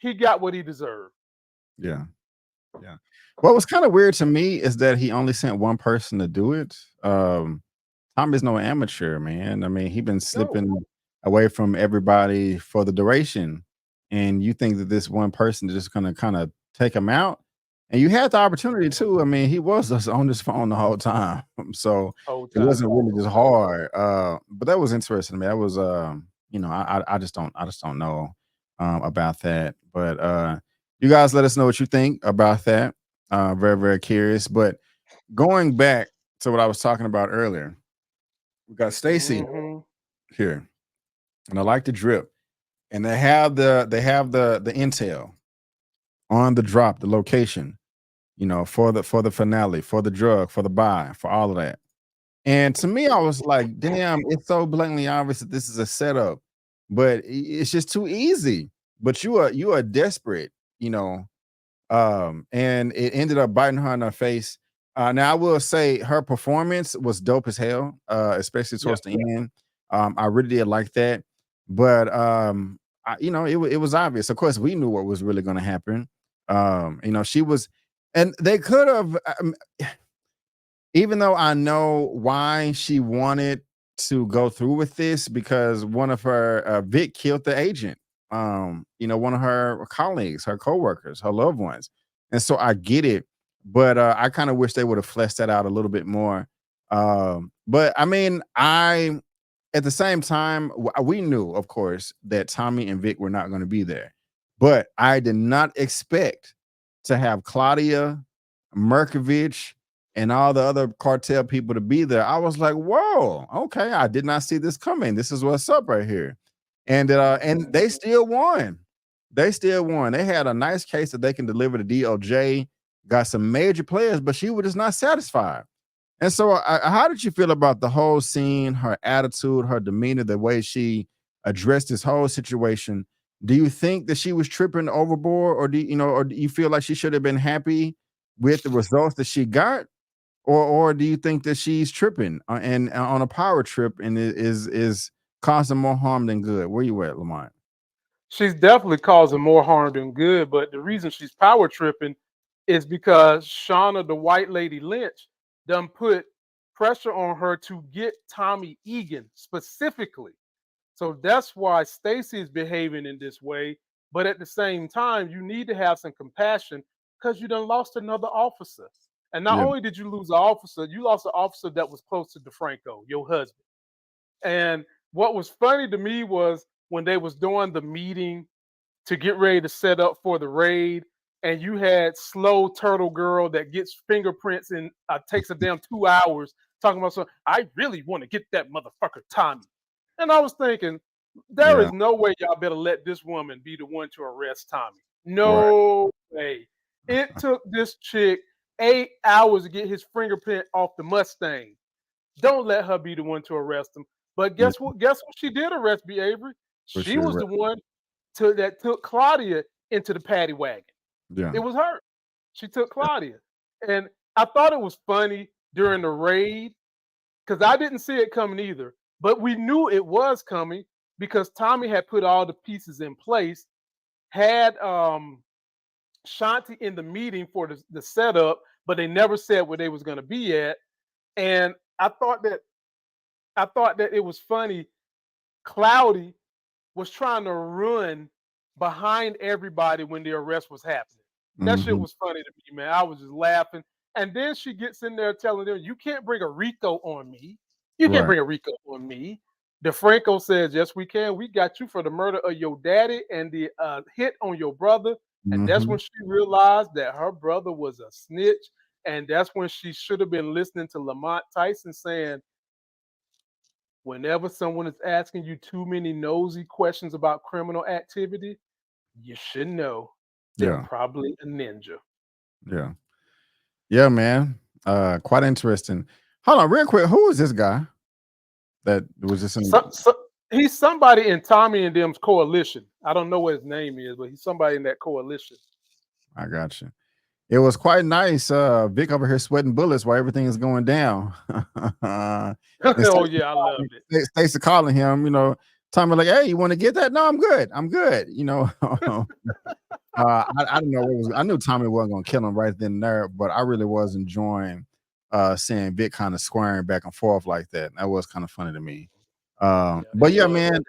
he got what he deserved. Yeah. Yeah. What was kind of weird to me is that he only sent one person to do it. Tom is no amateur, man. I mean, he been No. slipping away from everybody for the duration, and you think that this one person is just gonna kind of take him out? And you had the opportunity too. I mean, he was just on his phone the whole time, so Whole it time. wasn't really just hard. But that was interesting to me. That was, I just don't know about that. But you guys, let us know what you think about that. Very, very curious. But going back to what I was talking about earlier, we got Stacy Mm-hmm. here, and I like the drip. And they have the intel on the drop, the location, for the finale, for the drug, for the buy, for all of that. And to me, I was like, damn, it's so blatantly obvious that this is a setup, but it's just too easy. But you are desperate, you know. And it ended up biting her in her face. Now I will say her performance was dope as hell, especially Yeah. towards the end. I really did like that, but it was obvious. Of course, we knew what was really going to happen. She was, and they could have. Even though I know why she wanted to go through with this, because one of her Vic killed the agent. One of her colleagues, her coworkers, her loved ones, and so I get it. But I kind of wish they would have fleshed that out a little bit more. But I mean, I at the same time, we knew, of course, that Tommy and Vic were not going to be there, but I did not expect to have Claudia, Merkovich, and all the other cartel people to be there. I was like, whoa, okay, I did not see this coming. This is what's up right here. And they still won. They still won. They had a nice case that they can deliver to DOJ, got some major players, but she was just not satisfied. And so, how did you feel about the whole scene, her attitude, her demeanor, the way she addressed this whole situation? Do you think that she was tripping overboard, or do you feel like she should have been happy with the results that she got, or do you think that she's tripping and on a power trip and is causing more harm than good? Where you at, Lamont? She's definitely causing more harm than good, but the reason she's power tripping is because Shauna, the white lady Lynch, done put pressure on her to get Tommy Egan specifically. So that's why Stacy is behaving in this way. But at the same time, you need to have some compassion because you done lost another officer. And not Yeah, only did you lose an officer, you lost an officer that was close to DeFranco, your husband. And what was funny to me was when they was doing the meeting to get ready to set up for the raid, and you had slow turtle girl that gets fingerprints and takes a damn 2 hours talking about something. I really want to get that motherfucker Tommy. And I was thinking, there yeah, is no way y'all better let this woman be the one to arrest Tommy. right. No way. It took this chick 8 hours to get his fingerprint off the Mustang. Don't let her be the one to arrest him. But Yeah, guess what? Guess what she did arrest B. Avery? for She sure. was Right. the one that took Claudia into the paddy wagon. Yeah, It was her. She took Claudia. And I thought it was funny during the raid because I didn't see it coming either. But we knew it was coming because Tommy had put all the pieces in place, had Shanti in the meeting for the setup, but they never said where they was going to be at. And I thought that it was funny. Cloudy was trying to run behind everybody when the arrest was happening. That shit hmm, was funny to me, man. I was just laughing. And then she gets in there telling them, "You can't bring a Rico on me. You can't right. bring a Rico on me." DeFranco says, "Yes, we can. We got you for the murder of your daddy and the hit on your brother." And that's Hmm. when she realized that her brother was a snitch. And that's when she should have been listening to Lamont Tyson saying, whenever someone is asking you too many nosy questions about criminal activity, you should know they're Yeah, probably a ninja. yeah, yeah, man. Quite interesting. Hold on, real quick. Who is this guy that was just in? So he's somebody in Tommy and them's coalition. I don't know what his name is, but he's somebody in that coalition. I got you. It was quite nice. Vic over here sweating bullets while everything is going down. And Oh yeah, I loved it. Stacey calling him, Tommy like, "Hey, you want to get that?" "No, I'm good. I'm good." I didn't know what was. I knew Tommy wasn't gonna kill him right then and there, but I really was enjoying seeing Vic kind of squaring back and forth like that. That was kind of funny to me. Yeah, But it yeah, was man,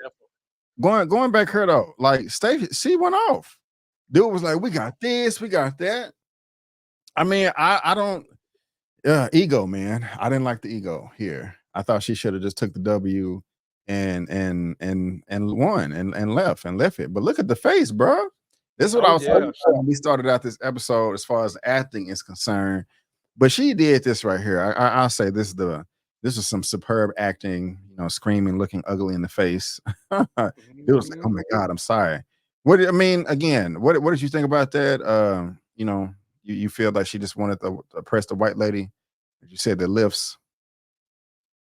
definitely. going back here though, like Stacey, she went off. Dude was like, "We got this, we got that." I mean, I don't. Ego, man. I didn't like the ego here. I thought she should have just took the W and won and left it. But look at the face, bro. This is what Oh I was talking yeah, about when we started out this episode as far as acting is concerned. But she did this right here. I'll say this is some superb acting, screaming, looking ugly in the face. It was like, oh mhm. my God, I'm sorry. I mean, again, what did you think about that? You feel like she just wanted to oppress the white lady. You said the lifts.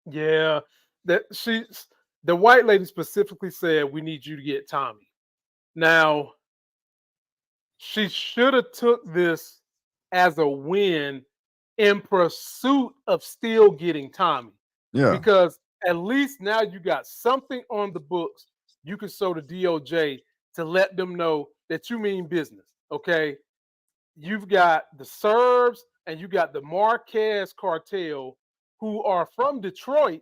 Yeah, the white lady specifically said we need you to get Tommy. Now, she should have took this as a win in pursuit of still getting Tommy. Yeah. Because at least now you got something on the books you can show the DOJ to let them know that you mean business. Okay. You've got the Serbs and you got the Marquez cartel who are from Detroit,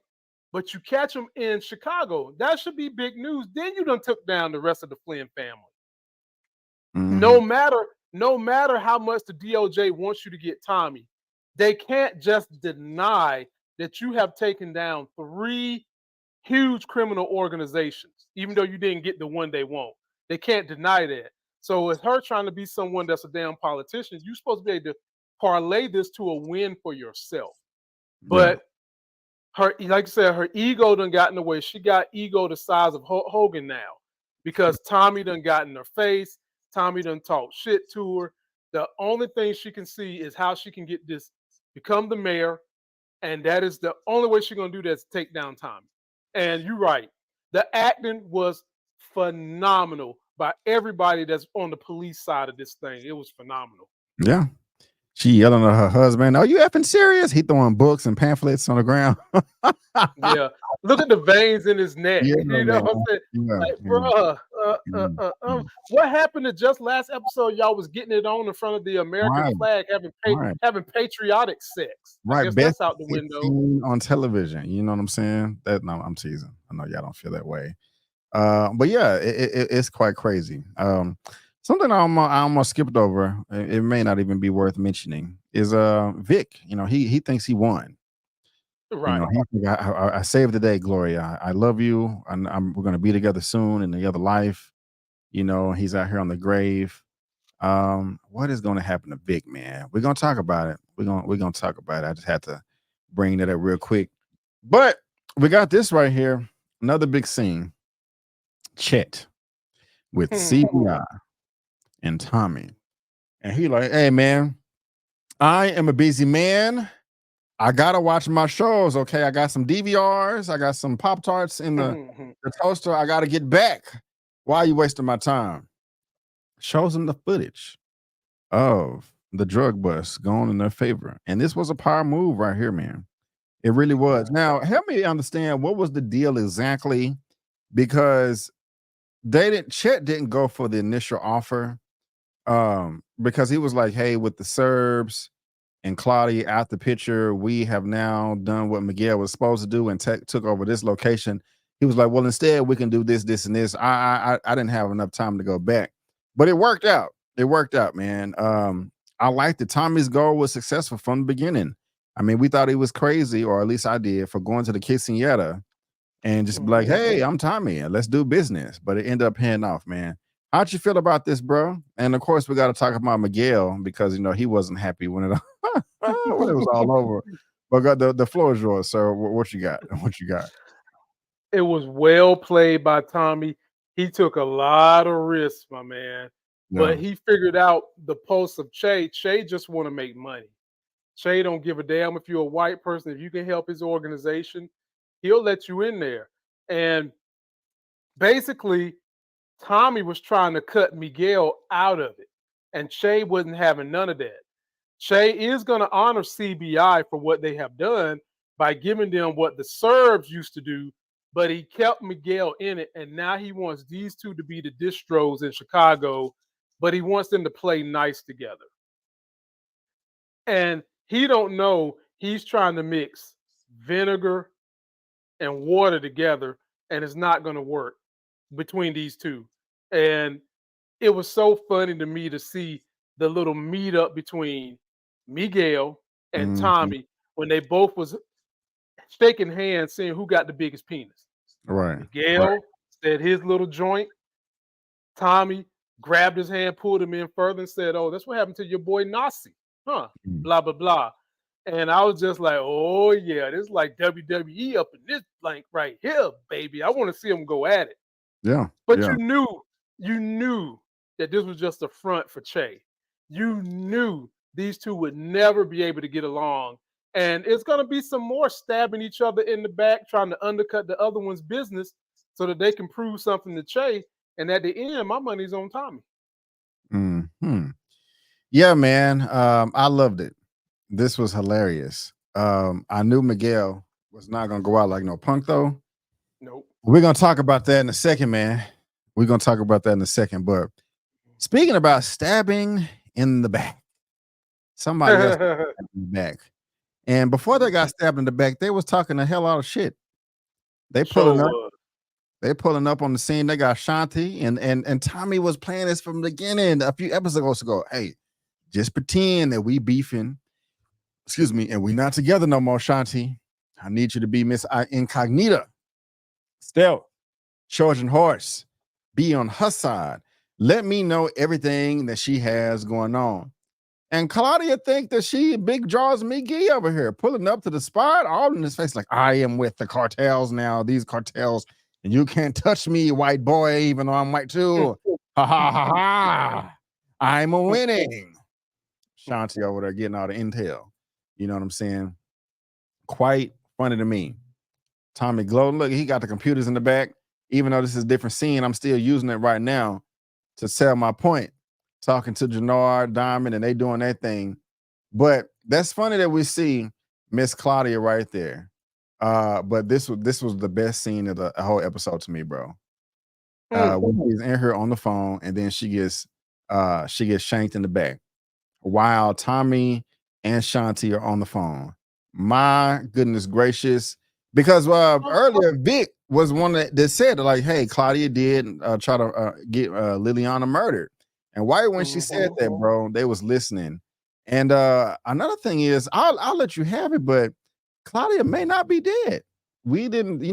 but you catch them in Chicago. That should be big news. Then you done took down the rest of the Flynn family. Mhm. No matter how much the DOJ wants you to get Tommy, they can't just deny that you have taken down 3 huge criminal organizations, even though you didn't get the one they want. They can't deny that. So it's her trying to be someone that's a damn politician. You're supposed to be able to parlay this to a win for yourself. Yeah. But her, like I said, her ego done got in the way. She got ego the size of Hogan now because Tommy done got in her face. Tommy done talked shit to her. The only thing she can see is how she can get this, become the mayor, and that is the only way she's gonna do that is take down Tommy. And you're right, the acting was phenomenal by everybody that's on the police side of this thing. It was phenomenal. Yeah. She yelling at her husband, "Are you effing serious?" He throwing books and pamphlets on the ground. Yeah, look at the veins in his neck. Yeah, You know man. what I'm saying? Yeah, Like, yeah. bruh, Mm, mm. what happened to just last episode? Y'all was getting it on in front of the American Right, flag, right, having patriotic sex. I right. guess Best that's out the hit window. scene on television. You know what I'm saying? That no, I'm teasing. I know y'all don't feel that way. But yeah, it's quite crazy. Something I almost skipped over. It may not even be worth mentioning. Is Vic? You know, he thinks he won. You know, Right. he's like, I saved the day, Gloria. I love you, and we're gonna be together soon in the other life. You know, he's out here on the grave. What is going to happen to Vic, man? We're gonna talk about it. We're gonna talk about it. I just had to bring that up real quick. But we got this right here. Another big scene. Chet with CBI and Tommy. And he like, hey man, I am a busy man. I gotta watch my shows. Okay. I got some DVRs, I got some Pop-Tarts in the toaster. I gotta get back. Why are you wasting my time? Shows him the footage of the drug bust going in their favor. And this was a power move right here, man. It really was. Now, help me understand what was the deal exactly, because Chet didn't go for the initial offer. Because he was like, hey, with the Serbs and Claudia out the picture, we have now done what Miguel was supposed to do and took over this location. He was like, well, instead we can do this, this, and this. I didn't have enough time to go back, but it worked out. It worked out, man. I like that Tommy's goal was successful from the beginning. I mean, we thought he was crazy, or at least I did, for going to the quinceañera and just be like, hey, I'm Tommy, and let's do business. But it ended up paying off, man. How'd you feel about this, bro? And of course, we got to talk about Miguel, because you know he wasn't happy when it when it was all over. But the floor is yours, sir. What you got? What you got? It was well played by Tommy. He took a lot of risks, my man. Yeah. But he figured out the pulse of Chay. Chay just want to make money. Chay don't give a damn if you're a white person. If you can help his organization, he'll let you in there. And basically, Tommy was trying to cut Miguel out of it. And Chay wasn't having none of that. Chay is going to honor CBI for what they have done by giving them what the Serbs used to do, but he kept Miguel in it, and now he wants these two to be the distros in Chicago, but he wants them to play nice together. And he don't know he's trying to mix vinegar and water together, and it's not going to work between these two. And it was so funny to me to see the little meetup between Miguel and Mhm. Tommy when they both was shaking hands, seeing who got the biggest penis. Right. Right. Miguel said his little joint. Tommy grabbed his hand, pulled him in further, and said, "Oh, that's what happened to your boy Nasi, huh?" Mm. Blah blah blah. And I was just like, "Oh yeah, this is like WWE up in this blank right here, baby. I want to see them go at it." Yeah. But Yeah. you knew that this was just a front for Chay. You knew these two would never be able to get along, And it's gonna be some more stabbing each other in the back, trying to undercut the other one's business so that they can prove something to Chay. And at the end, my money's on Tommy. Hmm. Yeah, man. I loved it. This was hilarious. I knew Miguel was not gonna go out like no punk though. Nope. We're gonna talk about that in a second, man. We're gonna talk about that in a second. But speaking about stabbing in the back, somebody else stabbed in the back. And before they got stabbed in the back, they was talking a hell out of shit. They So pulling up, they pulling up on the scene. They got Shanti and Tommy was playing this from the beginning a few episodes ago. Hey, just pretend that we beefing, excuse me, and we not together no more, Shanti. I need you to be Miss Incognita. Stealth, Trojan horse, be on her side. Let me know everything that she has going on. And Claudia think that she big draws McGee over here, pulling up to the spot, all in his face, like, I am with the cartels now, these cartels, and you can't touch me, white boy, even though I'm white too. Ha ha ha ha. I'm a winning. Shanti over there getting all the intel. You know what I'm saying? Quite funny to me. Tommy Glow, look, he got the computers in the back. Even though this is a different scene, I'm still using it right now to sell my point. Talking to Jannard, Diamond, and they doing their thing. But that's funny that we see Miss Claudia right there. But this was the best scene of the whole episode to me, bro. When she's in her on the phone, and then she gets shanked in the back while Tommy and Shanti are on the phone. My goodness gracious. Because earlier Vic was one that said like, hey, Claudia did try to get Liliana murdered. And right when she said that, bro, they was listening. And another thing is, I'll let you have it, but Claudia may not be dead. We didn't,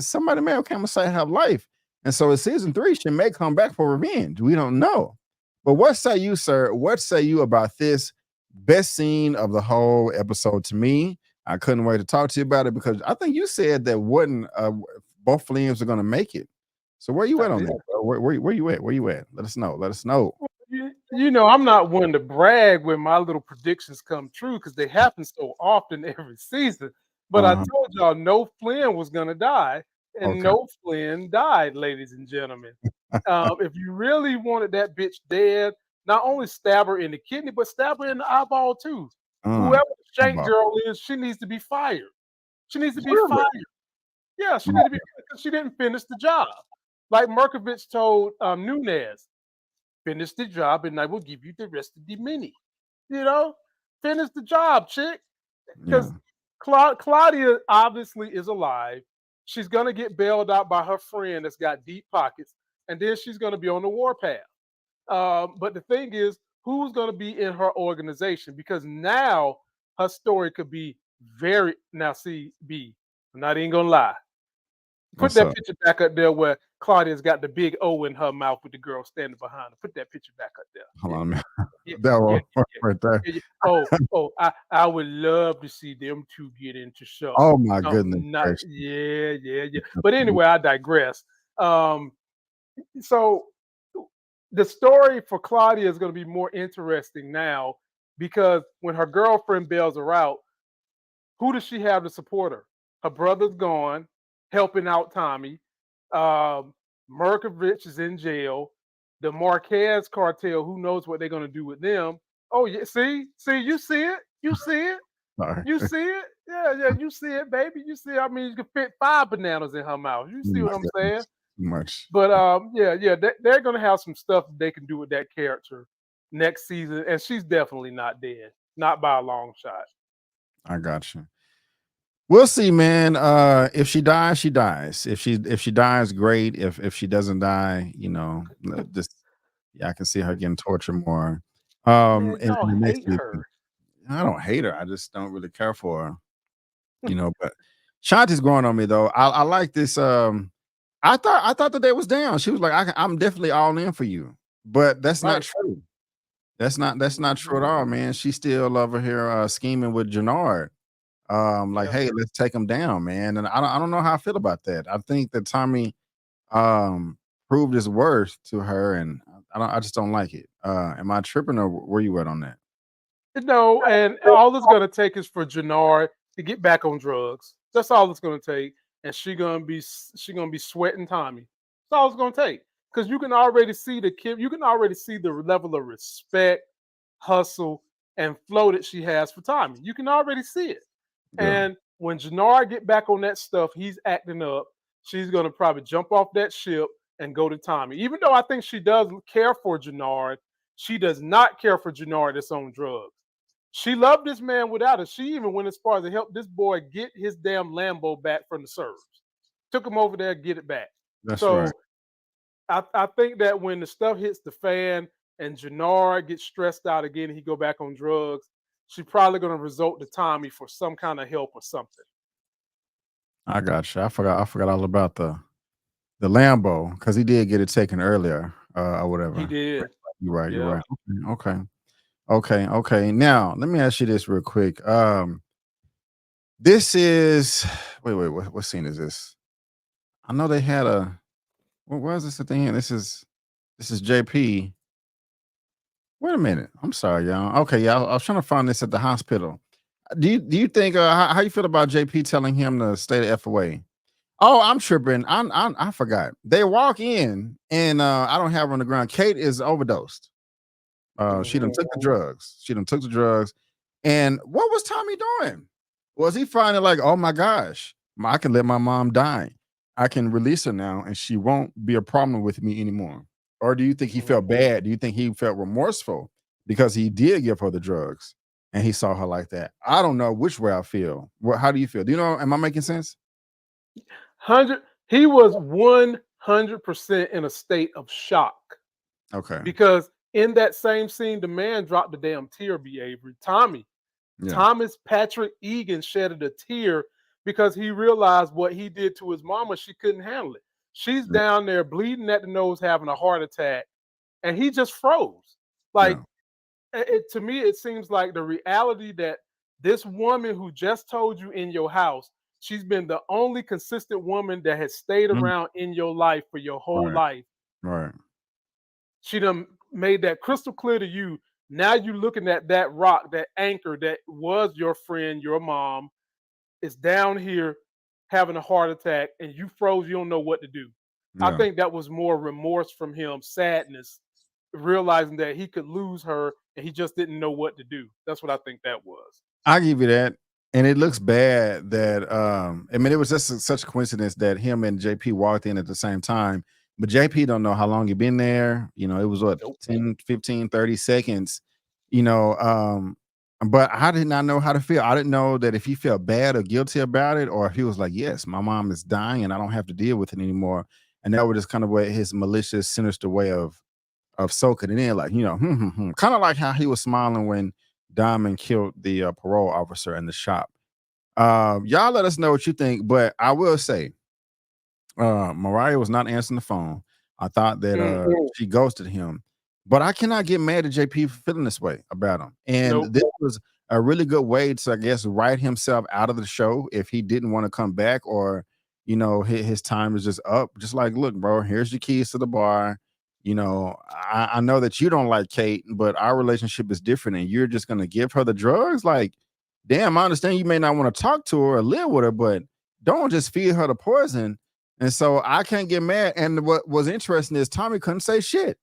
somebody may have come and say her life. And so in season 3, she may come back for revenge. We don't know. But what say you, sir? What say you about this best scene of the whole episode to me? I couldn't wait to talk to you about it because I think you said that both Flames are going to make it. So where you at on that, bro? Where you at? Where you at? Let us know. Let us know. I'm not one to brag when my little predictions come true because they happen so often every season. But I told y'all no Flynn was going to die, and no Flynn died, ladies and gentlemen. If you really wanted that bitch dead, not only stab her in the kidney, but stab her in the eyeball too. Whoever the shank girl is, she needs to be fired. She needs to be fired. Yeah, she needs to be fired because she didn't finish the job. Like Merkovich told Nunez, finish the job and I will give you the rest of the money. Finish the job, chick. Because Claudia obviously is alive. She's going to get bailed out by her friend that's got deep pockets. And then she's going to be on the warpath. But the thing is, who's going to be in her organization? Because now her story could be now see, I'm not even going to lie. Put that picture back up there where Claudia's got the big O in her mouth with the girl standing behind her. Put that picture back up there. Hold on, man. That one right there. I would love to see them two get into show. Oh my goodness. Yeah. But anyway, I digress. So the story for Claudia is going to be more interesting now because when her girlfriend bails her out, who does she have to support her? Her brother's gone, helping out Tommy. Merkovich is in jail. The Marquez cartel, who knows what they're going to do with them? Oh, yeah. See, you see it? You see it? Sorry. You see it? Yeah, you see it, baby. You see it. I mean, you can fit 5 bananas in her mouth. You see what I'm saying? Much. But they're going to have some stuff they can do with that character next season, and she's definitely not dead, not by a long shot. I got you. We'll see, man. If she dies, she dies. If she dies, great. If she doesn't die, I can see her getting tortured more. Man, in y'all the next hate season. her. I don't hate her. I just don't really care for her. But Shanti's growing on me though. I like this. I thought that they was down. She was like, I'm definitely all in for you. But that's not true. That's not true at all, man. She still over here scheming with Jannard. Hey, let's take him down, man. And I don't know how I feel about that. I think that Tommy proved his worth to her, and I just don't like it. Am I tripping or where you at on that? No, and all it's gonna take is for Jannard to get back on drugs. That's all it's gonna take, and she gonna be sweating Tommy. That's all it's gonna take. Because you can already see you can already see the level of respect, hustle, and flow that she has for Tommy. You can already see it. Yeah, And when Jannard get back on that stuff, he's acting up. She's gonna probably jump off that ship and go to Tommy. Even though I think she does care for Jannard, she does not care for Jannard that's on drugs. She loved this man without it. She even went as far as to help this boy get his damn Lambo back from the Serbs. Took him over there, get it back. that's right. So I think that when the stuff hits the fan and Jannard gets stressed out again and he go back on drugs, she probably gonna resort to Tommy for some kind of help or something. I got you. I forgot all about the Lambo because he did get it taken earlier, or He whatever. did. You're right. You're Yeah. right. Okay. Okay. Okay. Now let me ask you this real quick. This is wait. What scene is this? I know they had a. What was this at the end? This is JP. Wait a minute. I'm sorry, y'all. Okay, yeah, I was trying to find this at the hospital. Do you think how you feel about JP telling him to stay the F away? Oh, I'm tripping. I forgot. They walk in and I don't have her on the ground. Kate is overdosed. She done Mhm. took the drugs. She done took the drugs. And what was Tommy doing? Was he finding like, oh my gosh, I can let my mom die. I can release her now and she won't be a problem with me anymore. Or do you think he felt Mhm. bad? Do you think he felt remorseful because he did give her the drugs and he saw her like that? I don't know which way I feel. How do you feel? Do you know? Am I making sense? 100 he was 100% in a state of shock Okay. because in that same scene, the man dropped the damn tear, B. Avery. Yeah. Thomas Patrick Egan shedded a tear because he realized what he did to his mama. She couldn't handle it. She's Yeah. down there bleeding at the nose, having a heart attack, and he just froze. Like Yeah. to me, it seems like the reality that this woman who just told you in your house, she's been the only consistent woman that has stayed Mhm. around in your life for your whole Right. life. Right. She done made that crystal clear to you. Now you looking at that rock, that anchor that was your friend, your mom, is down here having a heart attack, and you froze. You don't know what to do. I Yeah. think that was more remorse from him, sadness, realizing that he could lose her and he just didn't know what to do. That's what I think that was. I give you that. And it looks bad that I mean it was just such a coincidence that him and JP walked in at the same time. But JP don't know how long he been there. You know, it was what Nope. 10, 15, 30 seconds. You know, but I did not know how to feel. I didn't know that if he felt bad or guilty about it, or if he was like, yes, my mom is dying and I don't have to deal with it anymore. And that was just kind of what his malicious, sinister way of soaking it in, like, you know, kind of like how he was smiling when Diamond killed the parole officer in the shop. Y'all let us know what you think, but I will say, Mariah was not answering the phone. I thought that she ghosted him, but I cannot get mad at JP for feeling this way about him. And Nope. this was a really good way to, I guess, write himself out of the show if he didn't want to come back, or you know, his time is just up. Just like, look, bro, here's your keys to the bar. You know, I know that you don't like Kate, but our relationship is different, and you're just gonna give her the drugs. Like, damn, I understand you may not want to talk to her or live with her, but don't just feed her the poison. And so I can't get mad. And what was interesting is Tommy couldn't say shit.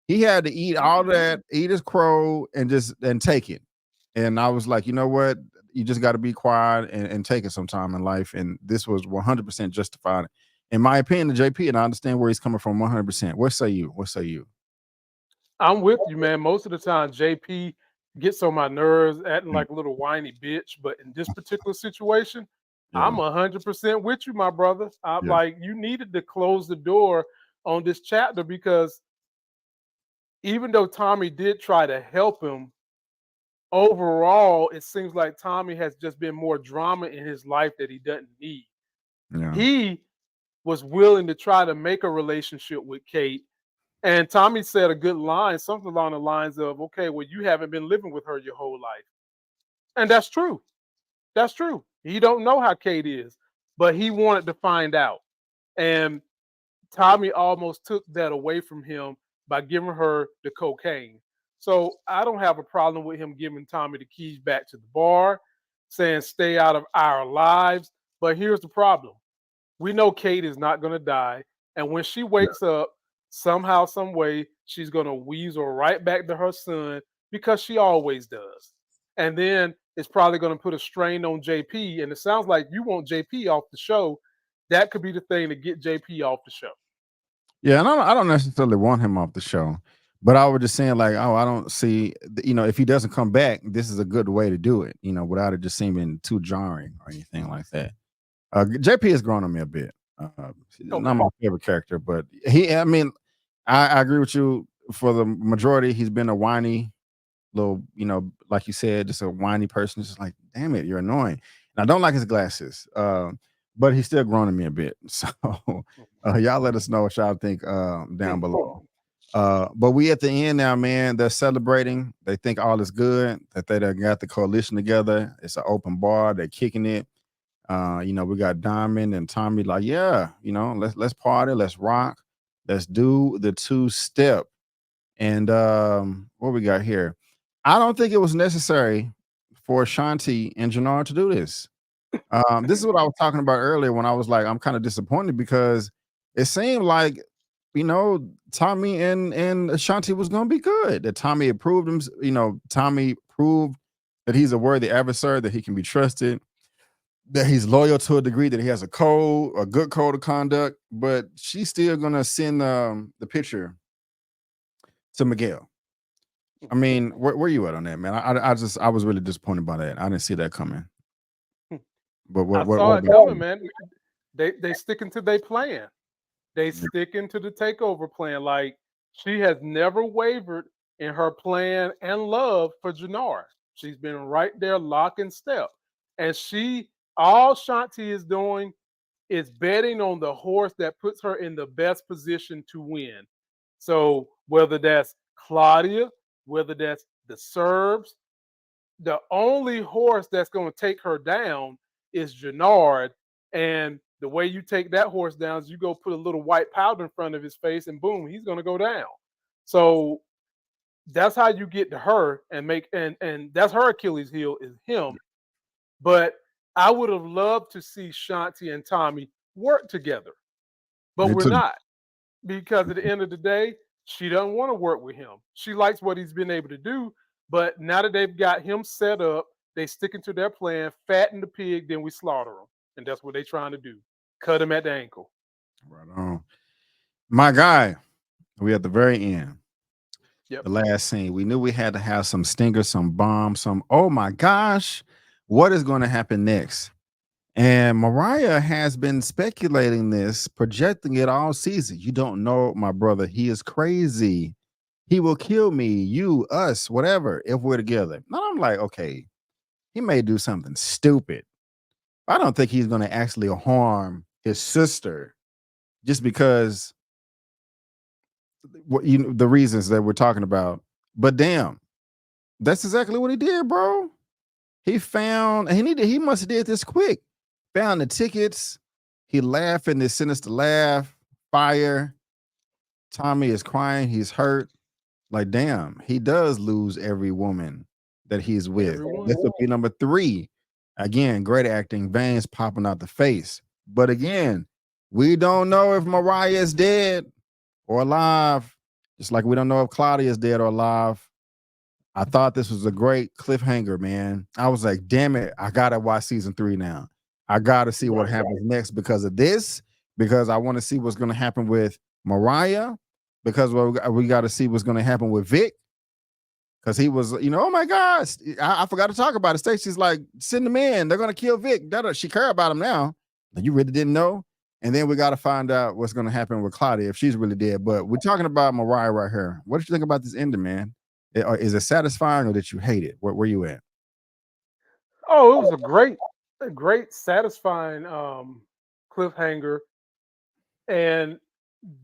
He had to eat all that, eat his crow, and take it. And I was like, you know what? You just got to be quiet and take it sometime in life. And this was 100% justified, in my opinion, to JP. And I understand where he's coming from 100%. What say you? What say you? I'm with you, man. Most of the time, JP gets on my nerves, acting Yeah. like a little whiny bitch. But in this particular situation, I'm Yeah. 100% with you, my brother. I'm Yeah. like, you needed to close the door on this chapter because even though Tommy did try to help him, overall, it seems like Tommy has just been more drama in his life that he doesn't need. Yeah. He was willing to try to make a relationship with Kate. And Tommy said a good line, something along the lines of, okay, well, you haven't been living with her your whole life. And that's true. That's true. He don't know how Kate is, but he wanted to find out. And Tommy almost took that away from him by giving her the cocaine. So I don't have a problem with him giving Tommy the keys back to the bar, saying stay out of our lives. But here's the problem. We know Kate is not going to die. And when she wakes up, somehow, some way, she's going to weasel right back to her son because she always does. And then it's probably going to put a strain on JP. And it sounds like you want JP off the show. That could be the thing to get JP off the show. Yeah, and I don't necessarily want him off the show, but I was just saying like, oh, I don't see, if he doesn't come back, this is a good way to do it, without it just seeming too jarring or anything like that. JP has grown on me a bit. Not my favorite character, but I agree with you. For the majority, he's been a whiny little, like you said, just a whiny person. Just like, damn it, you're annoying. And I don't like his glasses. But he's still grown on me a bit. So y'all let us know what y'all think down below. But we at the end now, man. They're celebrating. They think all is good, that they done got the coalition together. It's an open bar. They're kicking it. We got Diamond and Tommy like, yeah, let's party, let's rock, let's do the two-step. And what we got here? I don't think it was necessary for Shanti and Jannar to do this. This is what I was talking about earlier when I was like, I'm kind of disappointed because it seemed like, Tommy and Shanti was going to be good. That Tommy had proved him, Tommy proved that he's a worthy adversary, that he can be trusted, that he's loyal to a degree, that he has a good code of conduct. But she's still going to send the picture to Miguel. I mean, where you at on that, man? I was really disappointed by that. I didn't see that coming. But I saw it coming, man. They sticking to their plan. They sticking to the takeover plan. Like, she has never wavered in her plan and love for Jannar. She's been right there, lock and step. And all Shanti is doing is betting on the horse that puts her in the best position to win. So whether that's Claudia, whether that's the Serbs, the only horse that's going to take her down is Jannar. And the way you take that horse down is you go put a little white powder in front of his face and boom, he's going to go down. So that's how you get to her and that's her Achilles heel is him. But I would have loved to see Shanti and Tommy work together, but we're not, because at the end of the day, she doesn't want to work with him. She likes what he's been able to do, but now that they've got him set up, they sticking to their plan, fatten the pig, then we slaughter him. And that's what they're trying to do. Cut him at the ankle. Right on. My guy, we at the very end. Yep. The last scene. We knew we had to have some stingers, some bombs, oh my gosh, what is going to happen next? And Mariah has been speculating this, projecting it all season. You don't know my brother. He is crazy. He will kill me, you, us, whatever, if we're together. And I'm like, okay, he may do something stupid. I don't think he's going to actually harm his sister just because the reasons that we're talking about. But damn, that's exactly what he did, bro. He found, he must have did this quick. Found the tickets. He laughed in this sinister laugh. Fire. Tommy is crying. He's hurt. Like, damn, he does lose every woman that he's with. This will be number 3. Again, great acting. Veins popping out the face. But again, we don't know if Mariah is dead or alive. Just like we don't know if Claudia is dead or alive. I thought this was a great cliffhanger, man. I was like, damn it, I gotta watch season 3 now. I gotta see what happens next because of this, because I want to see what's gonna happen with Mariah, because we got to see what's gonna happen with Vic. Because he was, oh my gosh, I forgot to talk about it. Stacey's like, send them in. They're gonna kill Vic. She care about him now. You really didn't know? And then we got to find out what's gonna happen with Claudia if she's really dead. But we're talking about Mariah right here. What did you think about this ending, man? Is it satisfying or did you hate it? Where you at? Oh, it was a great satisfying cliffhanger. And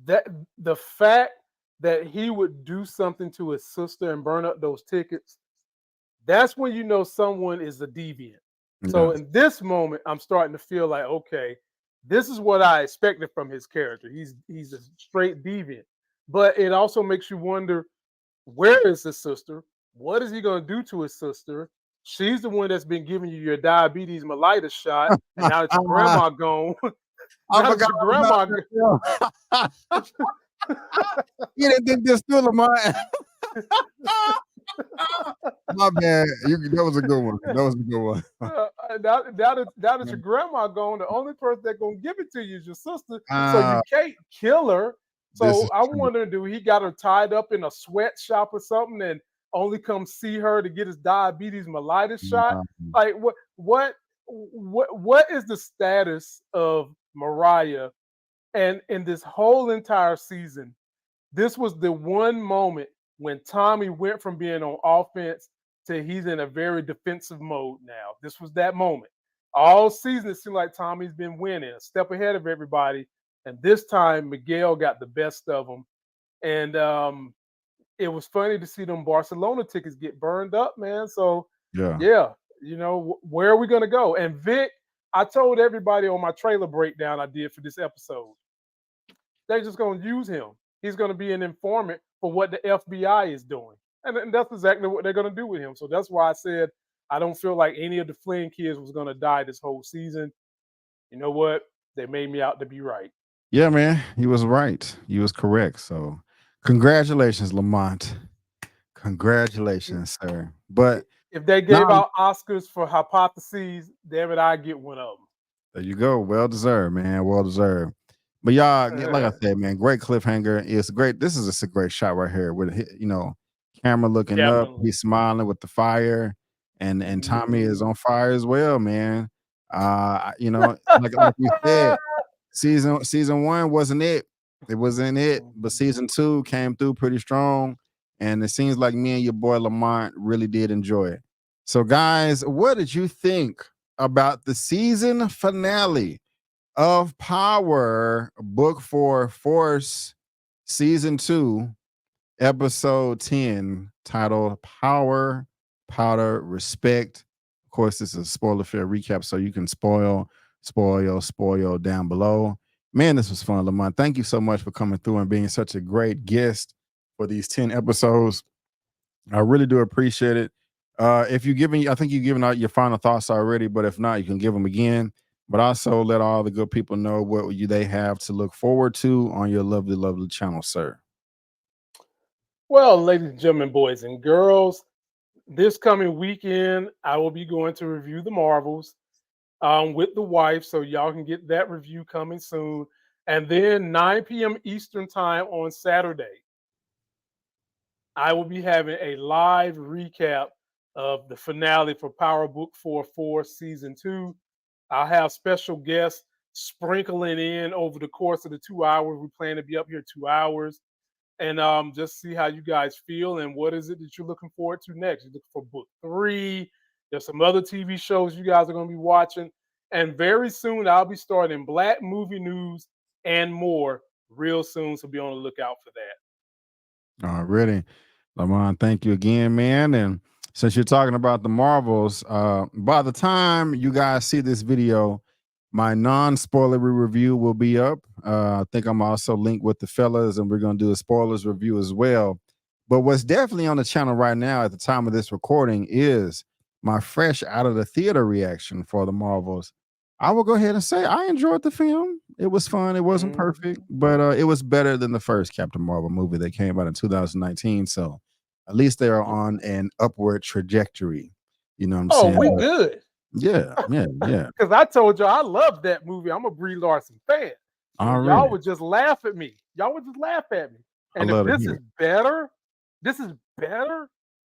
that the fact that he would do something to his sister and burn up those tickets, that's when you know someone is a deviant. Yeah. So in this moment, I'm starting to feel like, okay, this is what I expected from his character. He's a straight deviant. But it also makes you wonder, Where is his sister? What is he going to do to his sister? She's the one that's been giving you your diabetes mellitus shot, and now that your I grandma gone, now that forgot your all about grandma, that. You didn't think this through, Lamont. My bad. That was a good one. That was a good one. now that your grandma gone, the only person that's gonna give it to you is your sister. So you Uh, can't kill her. this So is I'm true. wondering, do he got her tied up in a sweatshop or something, and only come see her to get his diabetes mellitus shot? Um, Like what is the status of Mariah? And in this whole entire season, this was the one moment when Tommy went from being on offense to he's in a very defensive mode now. This was that moment. All season, it seemed like Tommy's been winning, a step ahead of everybody. And this time, Miguel got the best of him. And it was funny to see them Barcelona tickets get burned up, man. So, yeah. yeah, where are we going to go? And Vic, I told everybody on my trailer breakdown I did for this episode, they're just going to use him. He's going to be an informant for what the FBI is doing. And that's exactly what they're going to do with him. So that's why I said I don't feel like any of the Flynn kids was going to die this whole season. You know what? They made me out to be right. Yeah, man. He was right. He was correct. So congratulations, Lamont. Congratulations, sir. But If they now gave out Oscars for hypotheses, damn it, I get one of there you go. Well deserved, man. Well deserved. But y'all, like I them. said, man, great cliffhanger. It's great. This is just a great shot right here with camera looking up. Definitely. He's smiling with the fire, and Tommy is on fire as well, man. Like we said, season one wasn't it. It wasn't it, but season two came through pretty strong, and it seems like me and your boy Lamont really did enjoy it. So, guys, what did you think about the season finale of Power Book 4 Force Season 2, Episode 10, titled Power, Powder, Respect? Of course, this is a spoiler fair recap, so you can spoil down below. Man, this was fun, Lamont. Thank you so much for coming through and being such a great guest for these 10 episodes. I really do appreciate it. If you're giving, I think you've given out your final thoughts already, but if not, you can give them again. But also let all the good people know what they have to look forward to on your lovely, lovely channel, sir. Well, ladies and gentlemen, boys and girls, this coming weekend, I will be going to review the Marvels with the wife, so y'all can get that review coming soon. And then 9 p.m. Eastern time on Saturday, I will be having a live recap of the finale for Power Book 4 Season 2. I'll have special guests sprinkling in over the course of the 2 hours. We plan to be up here 2 hours and just see how you guys feel and what is it that you're looking forward to next. You're looking for book 3. There's some other TV shows you guys are going to be watching. And very soon I'll be starting Black Movie News and more real soon. So be on the lookout for that. Already. Lamont, thank you again, man. And since you're talking about the Marvels, by the time you guys see this video, my non-spoilery review will be up. I think I'm also linked with the fellas, and we're going to do a spoilers review as well. But what's definitely on the channel right now at the time of this recording is my fresh out of the theater reaction for the Marvels. I will go ahead and say I enjoyed the film. It was fun. It wasn't perfect, but it was better than the first Captain Marvel movie that came out in 2019. So at least they are on an upward trajectory. You know what I'm Oh, saying? we But good. yeah. Because I told you I love that movie. I'm a Brie Larson fan. So y'all Already. would just laugh at me. Y'all would just laugh at me. I And if love to this hear is it. better, this is better.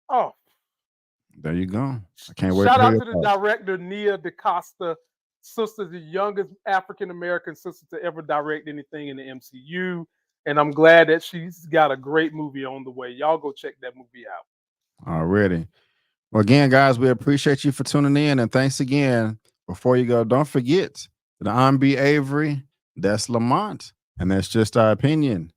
Oh, There you go. I can't wait to shout hear out your to the thoughts. director Nia DaCosta, sister, the youngest African American sister to ever direct anything in the MCU. And I'm glad that she's got a great movie on the way. Y'all go check that movie out. Already. Well, again, guys, we appreciate you for tuning in. And thanks again. Before you go, don't forget that I'm B. Avery. That's Lamont. And that's just our opinion.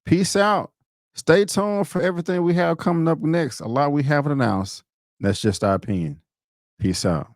Peace out. Stay tuned for everything we have coming up next. A lot we haven't announced. That's just our opinion. Peace out.